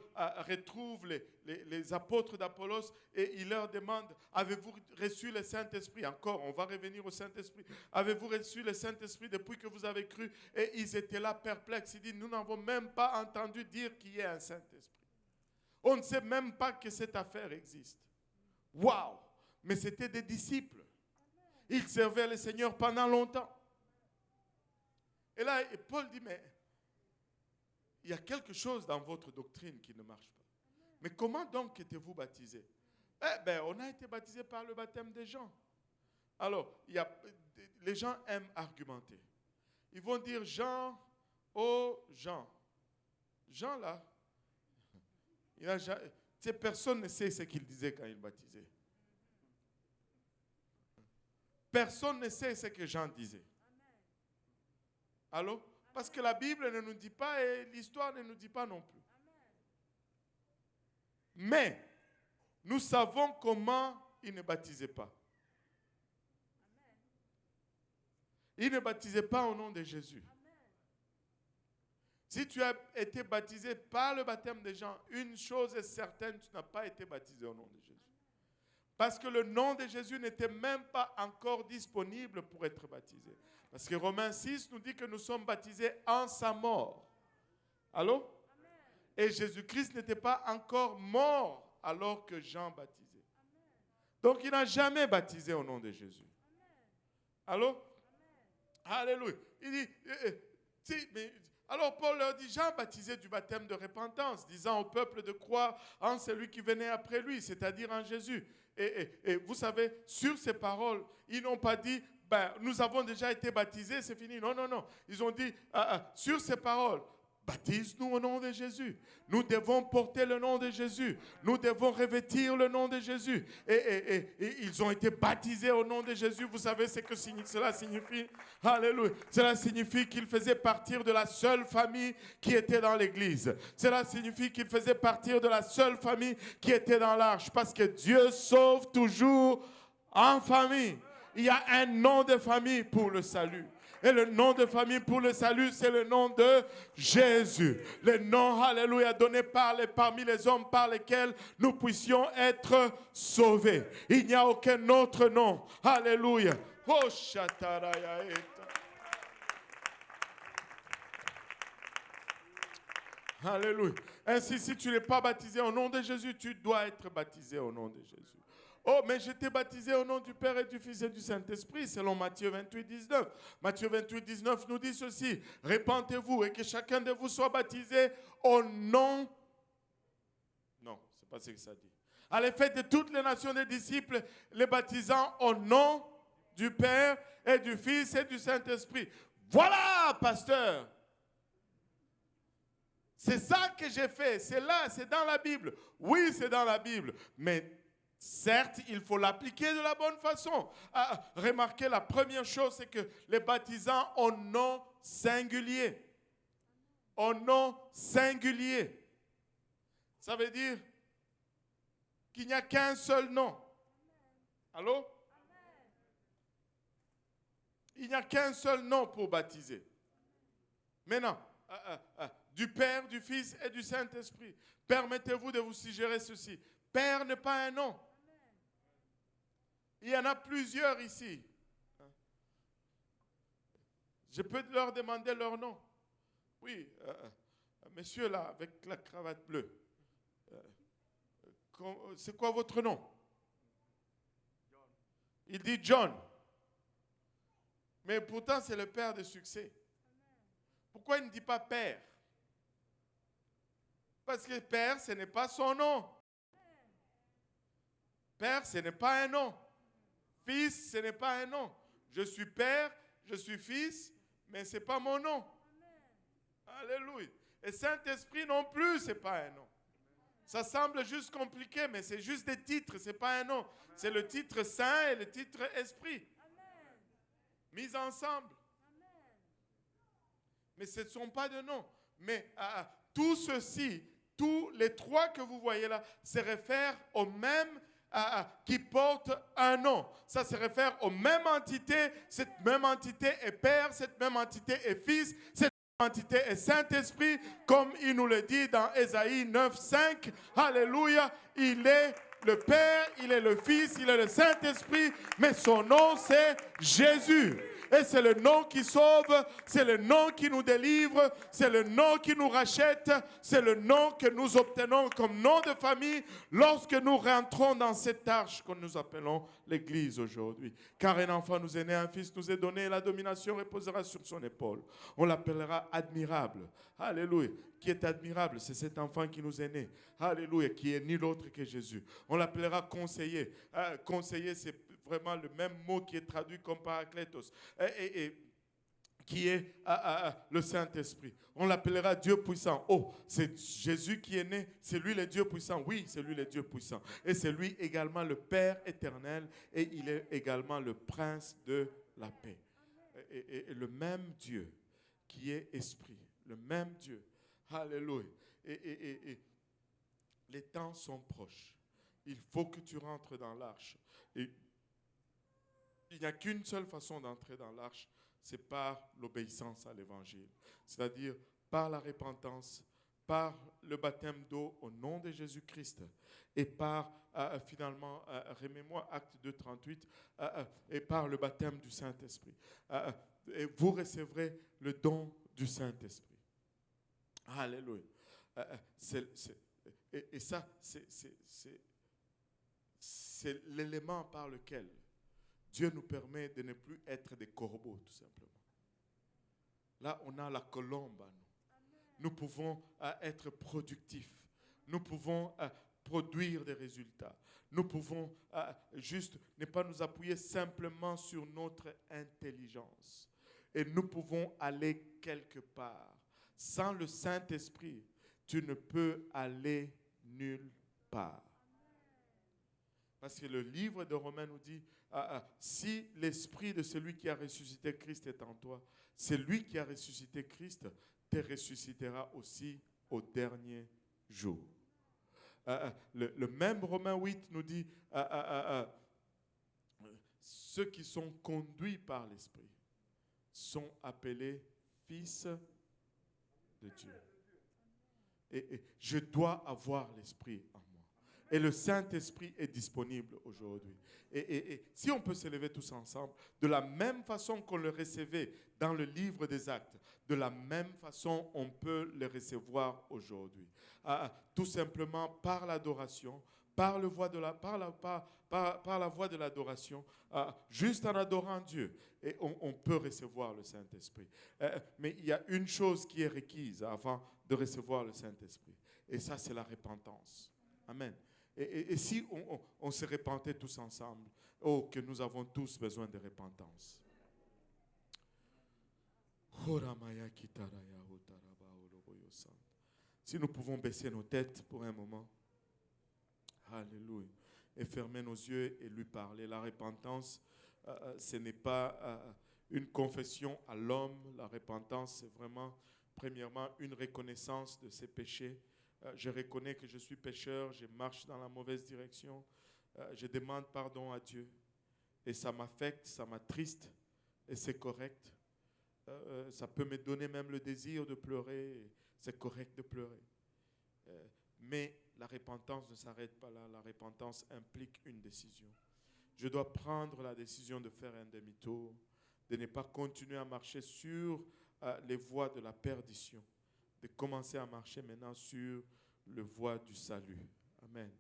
retrouve les apôtres d'Apollos et il leur demande, avez-vous reçu le Saint-Esprit? Encore, on va revenir au Saint-Esprit. Avez-vous reçu le Saint-Esprit depuis que vous avez cru? Et ils étaient là perplexes. Ils disent, nous n'avons même pas entendu dire qu'il y ait un Saint-Esprit. On ne sait même pas que cette affaire existe. Waouh! Mais c'était des disciples. Ils servaient le Seigneur pendant longtemps. Et là, Paul dit, mais il y a quelque chose dans votre doctrine qui ne marche pas. Mais comment donc étiez-vous baptisés? On a été baptisés par le baptême des gens. Alors, les gens aiment argumenter. Ils vont dire, Jean, oh Jean. Jean là, personne ne sait ce qu'il disait quand il baptisait. Personne ne sait ce que Jean disait. Allô? Parce que la Bible ne nous dit pas et l'histoire ne nous dit pas non plus. Mais nous savons comment il ne baptisait pas. Il ne baptisait pas au nom de Jésus. Si tu as été baptisé par le baptême des gens, une chose est certaine, tu n'as pas été baptisé au nom de Jésus. Parce que le nom de Jésus n'était même pas encore disponible pour être baptisé. Parce que Romains 6 nous dit que nous sommes baptisés en sa mort. Allô? Amen. Et Jésus-Christ n'était pas encore mort alors que Jean baptisait. Amen. Donc il n'a jamais baptisé au nom de Jésus. Amen. Allô? Amen. Alléluia. Il dit, alors Paul leur dit, Jean baptisait du baptême de repentance, disant au peuple de croire en celui qui venait après lui, c'est-à-dire en Jésus. Et vous savez, sur ces paroles, ils n'ont pas dit, nous avons déjà été baptisés, c'est fini. Non, non, non. Ils ont dit, sur ces paroles, baptise-nous au nom de Jésus. Nous devons porter le nom de Jésus. Nous devons revêtir le nom de Jésus. Et ils ont été baptisés au nom de Jésus. Vous savez ce que cela signifie? Alléluia. Cela signifie qu'ils faisaient partir de la seule famille qui était dans l'église. Cela signifie qu'ils faisaient partir de la seule famille qui était dans l'arche. Parce que Dieu sauve toujours en famille. Il y a un nom de famille pour le salut. Et le nom de famille pour le salut, c'est le nom de Jésus. Le nom, alléluia, donné parmi les hommes par lesquels nous puissions être sauvés. Il n'y a aucun autre nom. Alléluia. Oh, shataraya eta. Alléluia. Ainsi, si tu n'es pas baptisé au nom de Jésus, tu dois être baptisé au nom de Jésus. Oh, mais j'étais baptisé au nom du Père et du Fils et du Saint-Esprit, selon Matthieu 28, 19. Matthieu 28, 19 nous dit ceci. Répentez-vous et que chacun de vous soit baptisé au nom... Non, ce n'est pas ce que ça dit. À l'effet de toutes les nations des disciples, les baptisant au nom du Père et du Fils et du Saint-Esprit. Voilà, pasteur. C'est ça que j'ai fait. C'est là, c'est dans la Bible. Oui, c'est dans la Bible. Mais certes, il faut l'appliquer de la bonne façon. Remarquez, la première chose, c'est que les baptisants ont nom singulier. Au nom singulier. Ça veut dire qu'il n'y a qu'un seul nom. Allô? Il n'y a qu'un seul nom pour baptiser. Maintenant, du Père, du Fils et du Saint-Esprit. Permettez-vous de vous suggérer ceci. Père n'est pas un nom. Il y en a plusieurs ici. Je peux leur demander leur nom. Oui, monsieur là, avec la cravate bleue. C'est quoi votre nom? Il dit John. Mais pourtant, c'est le père de succès. Pourquoi il ne dit pas père? Parce que père, ce n'est pas son nom. Père, ce n'est pas un nom. Fils, ce n'est pas un nom. Je suis père, je suis fils, mais ce n'est pas mon nom. Alléluia. Et Saint-Esprit non plus, ce n'est pas un nom. Ça semble juste compliqué, mais c'est juste des titres, ce n'est pas un nom. C'est le titre Saint et le titre Esprit. Mis ensemble. Mais ce ne sont pas de noms. Mais tout ceci, tous les trois que vous voyez là, se réfèrent au même qui porte un nom. Ça se réfère aux mêmes entités. Cette même entité est Père, cette même entité est Fils, cette même entité est Saint-Esprit, comme il nous le dit dans Ésaïe 9, 5. Alléluia, il est le Père, il est le Fils, il est le Saint-Esprit, mais son nom c'est Jésus. Et c'est le nom qui sauve, c'est le nom qui nous délivre, c'est le nom qui nous rachète, c'est le nom que nous obtenons comme nom de famille lorsque nous rentrons dans cette arche que nous appelons l'Église aujourd'hui. Car un enfant nous est né, un fils nous est donné, et la domination reposera sur son épaule. On l'appellera admirable. Alléluia. Qui est admirable, c'est cet enfant qui nous est né. Alléluia, qui est nul autre que Jésus. On l'appellera conseiller. Conseiller, c'est vraiment le même mot qui est traduit comme Parakletos, et qui est le Saint-Esprit. On l'appellera Dieu puissant. Oh, c'est Jésus qui est né, c'est lui le Dieu puissant. Oui, c'est lui le Dieu puissant. Et c'est lui également le Père éternel, et il est également le Prince de la paix. Et le même Dieu qui est Esprit, le même Dieu. Alléluia. Et les temps sont proches. Il faut que tu rentres dans l'arche. Et il n'y a qu'une seule façon d'entrer dans l'arche, c'est par l'obéissance à l'évangile. C'est-à-dire par la repentance, par le baptême d'eau au nom de Jésus-Christ et par, finalement, remets-moi Acte 2, 38, et par le baptême du Saint-Esprit. Et vous recevrez le don du Saint-Esprit. Alléluia. Et ça, c'est l'élément par lequel Dieu nous permet de ne plus être des corbeaux, tout simplement. Là, on a la colombe à nous. Nous pouvons être productifs. Nous pouvons produire des résultats. Nous pouvons juste ne pas nous appuyer simplement sur notre intelligence. Et nous pouvons aller quelque part. Sans le Saint-Esprit, tu ne peux aller nulle part. Parce que le livre de Romains nous dit, si l'esprit de celui qui a ressuscité Christ est en toi, celui qui a ressuscité Christ te ressuscitera aussi au dernier jour. Le même Romains 8 nous dit, ceux qui sont conduits par l'esprit sont appelés fils de Dieu. Et je dois avoir l'esprit en moi. Et le Saint-Esprit est disponible aujourd'hui. Et si on peut se lever tous ensemble, de la même façon qu'on le recevait dans le livre des Actes, de la même façon on peut le recevoir aujourd'hui. Tout simplement par l'adoration, par la voie de l'adoration, juste en adorant Dieu, et on peut recevoir le Saint-Esprit. Mais il y a une chose qui est requise avant de recevoir le Saint-Esprit, et ça c'est la repentance. Amen. Et si on se repentait tous ensemble, oh, que nous avons tous besoin de repentance. Si nous pouvons baisser nos têtes pour un moment, alléluia, et fermer nos yeux et lui parler. La repentance, ce n'est pas une confession à l'homme. La repentance, c'est vraiment, premièrement, une reconnaissance de ses péchés. Je reconnais que je suis pécheur, je marche dans la mauvaise direction. Je demande pardon à Dieu. Et ça m'affecte, ça m'attriste, et c'est correct. Ça peut me donner même le désir de pleurer. C'est correct de pleurer. Mais la repentance ne s'arrête pas là. La repentance implique une décision. Je dois prendre la décision de faire un demi-tour, de ne pas continuer à marcher sur les voies de la perdition, de commencer à marcher maintenant sur le voie du salut. Amen.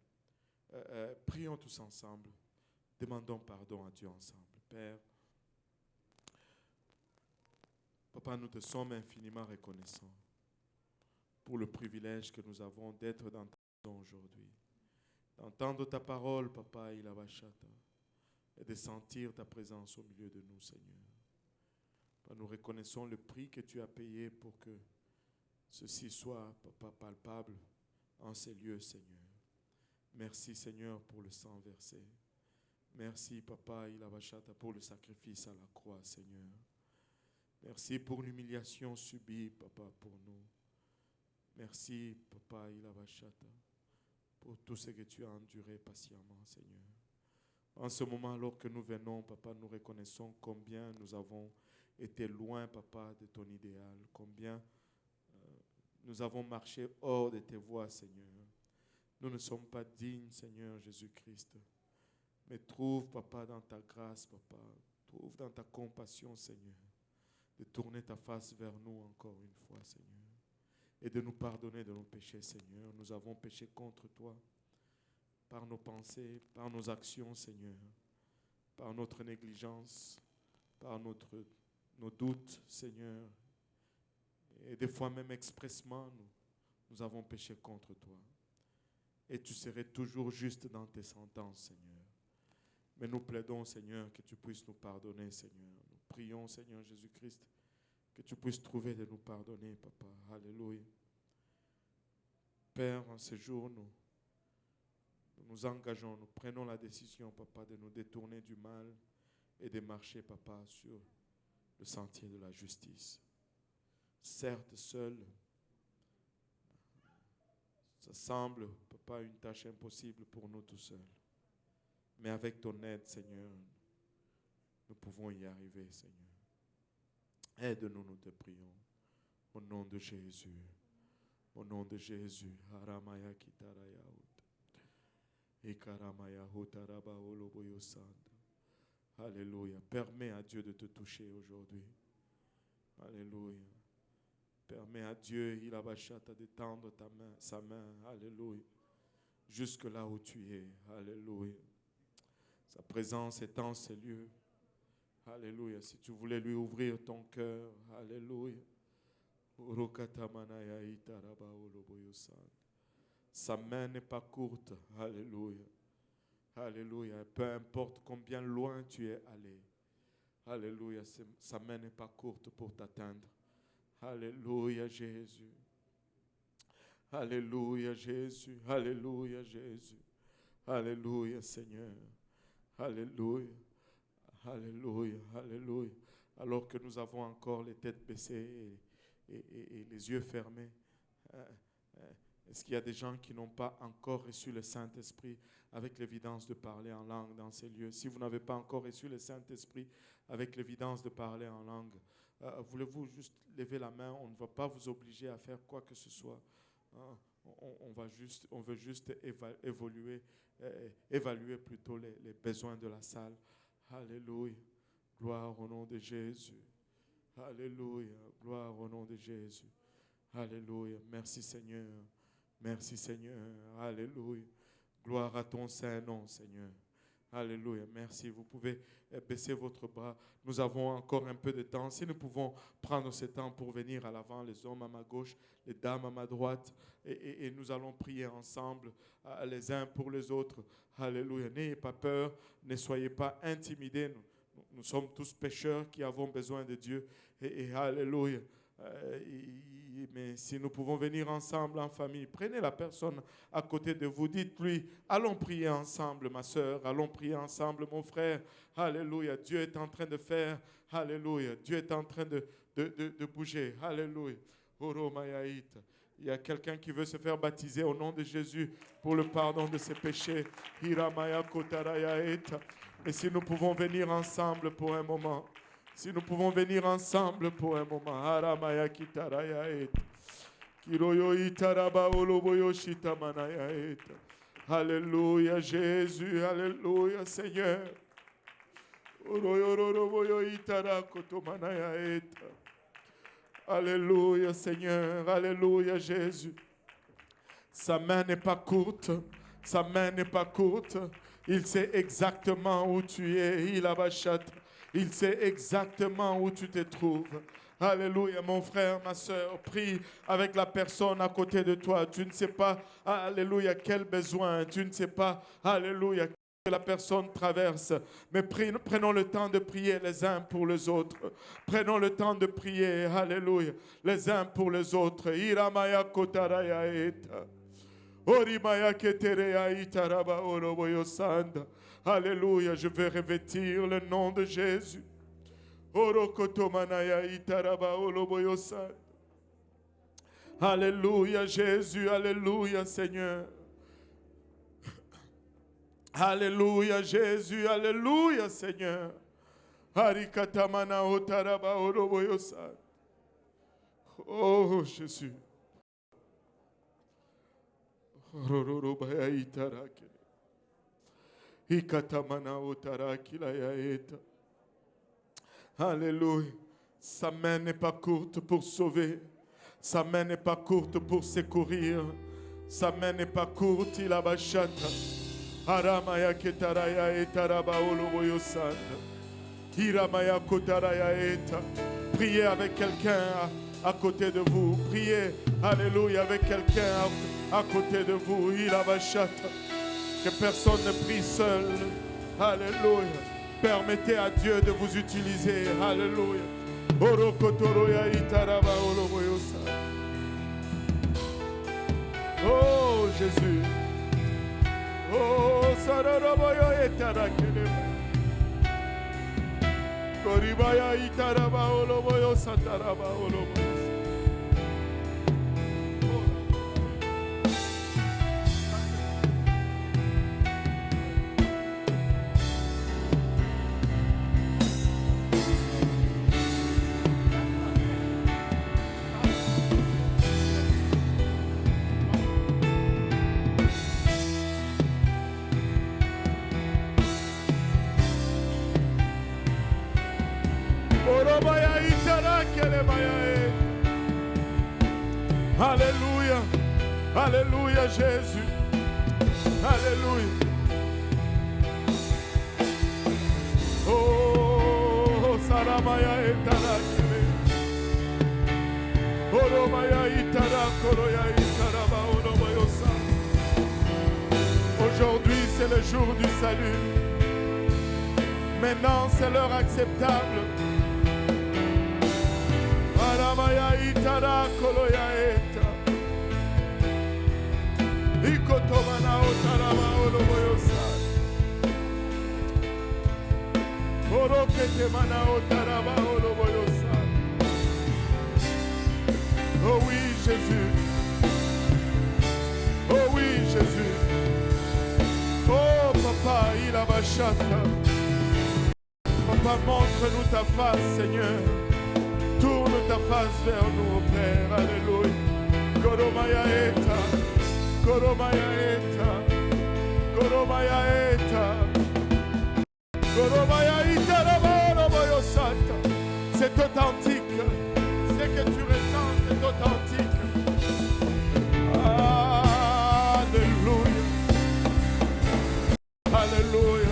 Prions tous ensemble. Demandons pardon à Dieu ensemble. Père, Papa, nous te sommes infiniment reconnaissants pour le privilège que nous avons d'être dans ta maison aujourd'hui, d'entendre ta parole, Papa, Ilabashata, et de sentir ta présence au milieu de nous, Seigneur. Papa, nous reconnaissons le prix que tu as payé pour que ceci soit, Papa, palpable en ces lieux, Seigneur. Merci, Seigneur, pour le sang versé. Merci, Papa, Ilabashata, pour le sacrifice à la croix, Seigneur. Merci pour l'humiliation subie, Papa, pour nous. Merci, Papa Ilabashata, pour tout ce que tu as enduré patiemment, Seigneur. En ce moment, alors que nous venons, Papa, nous reconnaissons combien nous avons été loin, Papa, de ton idéal, combien nous avons marché hors de tes voies, Seigneur. Nous ne sommes pas dignes, Seigneur Jésus-Christ. Mais trouve, Papa, dans ta grâce, Papa, trouve dans ta compassion, Seigneur, de tourner ta face vers nous encore une fois, Seigneur. Et de nous pardonner de nos péchés, Seigneur. Nous avons péché contre toi par nos pensées, par nos actions, Seigneur, par notre négligence, par nos doutes, Seigneur. Et des fois même expressement, nous avons péché contre toi. Et tu serais toujours juste dans tes sentences, Seigneur. Mais nous plaidons, Seigneur, que tu puisses nous pardonner, Seigneur. Nous prions, Seigneur Jésus-Christ, que tu puisses trouver de nous pardonner, Papa. Alléluia. Père, en ce jour, nous nous engageons, nous prenons la décision, Papa, de nous détourner du mal et de marcher, Papa, sur le sentier de la justice. Certes, seul, ça semble, Papa, une tâche impossible pour nous tout seuls. Mais avec ton aide, Seigneur, nous pouvons y arriver, Seigneur. Aide-nous, nous te prions. Au nom de Jésus. Au nom de Jésus. Haramaya kitaraya ut. Ikaramaya hutaraba oloboyosanda. Alléluia. Permets à Dieu de te toucher aujourd'hui. Alléluia. Permets à Dieu, il abachata, de tendre sa main. Alléluia. Jusque là où tu es. Alléluia. Sa présence est en ces lieux. Alléluia. Si tu voulais lui ouvrir ton cœur. Alléluia. Sa main n'est pas courte. Alléluia. Alléluia. Peu importe combien loin tu es allé. Alléluia. Sa main n'est pas courte pour t'atteindre. Alléluia, Jésus. Alléluia, Jésus. Alléluia, Jésus. Alléluia, Seigneur. Alléluia. Alléluia. Alléluia. Alors que nous avons encore les têtes baissées et les yeux fermés, est-ce qu'il y a des gens qui n'ont pas encore reçu le Saint-Esprit avec l'évidence de parler en langue dans ces lieux? Si vous n'avez pas encore reçu le Saint-Esprit avec l'évidence de parler en langue, voulez-vous juste lever la main? On ne va pas vous obliger à faire quoi que ce soit. On veut juste évaluer plutôt les besoins de la salle. Alléluia. Gloire au nom de Jésus. Alléluia. Gloire au nom de Jésus. Alléluia. Merci Seigneur. Merci Seigneur. Alléluia. Gloire à ton Saint-Nom, Seigneur. Alléluia. Merci. Vous pouvez baisser votre bras. Nous avons encore un peu de temps. Si nous pouvons prendre ce temps pour venir à l'avant, les hommes à ma gauche, les dames à ma droite, et nous allons prier ensemble, les uns pour les autres. Alléluia. N'ayez pas peur, ne soyez pas intimidés. Nous sommes tous pécheurs qui avons besoin de Dieu. Et alléluia. Mais si nous pouvons venir ensemble en famille, prenez la personne à côté de vous, dites-lui, allons prier ensemble ma soeur, allons prier ensemble mon frère, alléluia, Dieu est en train de faire, alléluia, Dieu est en train de bouger, alléluia. Il y a quelqu'un qui veut se faire baptiser au nom de Jésus pour le pardon de ses péchés. Et si nous pouvons venir ensemble pour un moment, si nous pouvons venir ensemble pour un moment. Aramaya kitaraya et Kiroyo itaraba oloboyo shitamanaya et. Alléluia Jésus, alléluia Seigneur. Oroyo itara kotomanaya et. Alléluia Seigneur, alléluia Jésus. Sa main n'est pas courte, sa main n'est pas courte. Il sait exactement où tu es, il abachat. Il sait exactement où tu te trouves. Alléluia, mon frère, ma soeur, prie avec la personne à côté de toi. Tu ne sais pas, alléluia, quel besoin. Tu ne sais pas, alléluia, que la personne traverse. Mais prenons le temps de prier les uns pour les autres. Prenons le temps de prier, alléluia, les uns pour les autres. Iramaya kotaraya eta. Orimaya ketereya itaraba oroboyo sanda. Alléluia, je veux revêtir le nom de Jésus. Alléluia, Jésus, alléluia, Seigneur. Alléluia, Jésus, alléluia, Seigneur. Oh, Jésus. Alléluia. Sa main n'est pas courte pour sauver. Sa main n'est pas courte pour secourir. Sa main n'est pas courte, il abachata. Aramaya ketaraya etaraba oloboyosanda. Hiramaya kotaraya eta. Priez avec quelqu'un à côté de vous. Priez, alléluia, avec quelqu'un à côté de vous. Il abachata. Que personne ne prie seul. Alléluia. Permettez à Dieu de vous utiliser. Alléluia. Oh Jésus. Oh Sararaboyo etarakele. Koribaya itaraba oloboyo sataraba oloboyo. Alléluia, alléluia Jésus, alléluia. Oh, Saramaya etarakele, Oromaya itarakoloya itaraba oroboyosa. Aujourd'hui c'est le jour du salut. Maintenant c'est l'heure acceptable. Aramaya itarakoloya eta. Ikotomana otaraba oroboyosa. Oroketemana otaraba oroboyosa. Oh oui Jésus. Oh oui Jésus. Oh Papa, il a bachata. Papa, montre-nous ta face, Seigneur. Tourne ta face vers nous, Père. Alléluia. Koromaya eta. Koromaya eta. Koromaya eta. Koromaya eta rabaroboyo santa. C'est authentique. Ce que tu ressens, c'est authentique. Alléluia. Alléluia.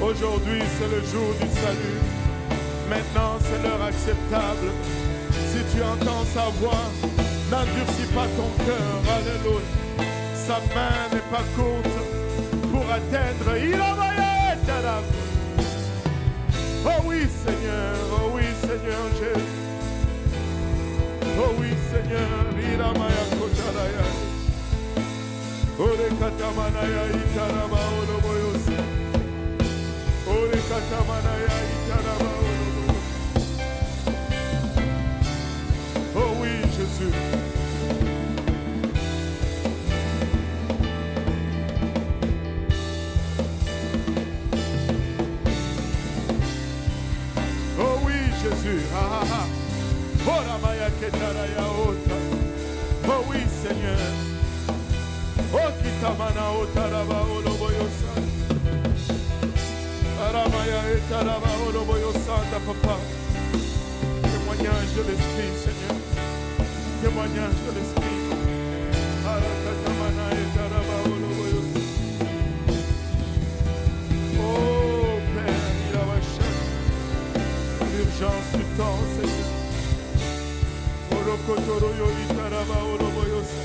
Aujourd'hui, c'est le jour du salut. Maintenant, c'est l'heure acceptable. Si tu entends sa voix, n'endurcis pas ton cœur. Alléluia. Sa main n'est pas courte pour atteindre. Oh oui, Seigneur. Oh oui, Seigneur Jésus. Oh oui, Seigneur. Iramaya kotaraya. Ore katamanaya itaraba oloboyosa. Ore katamanaya itaraba oloboyosa. Oh oui, Jésus. Oh oui, Jésus. Ah, ah, ah. Oh oui, Seigneur. Oh kitamana otaraba oloboyosa. Aramaya etaraba oloboyosa da papa. Témoignage de l'esprit, Seigneur. Témoignage de l'esprit. Arakatamana etaraba oloboyosa. Oh Père, il a vaché l'urgence du temps, Seigneur. Orokotoro yo itaraba oloboyosa.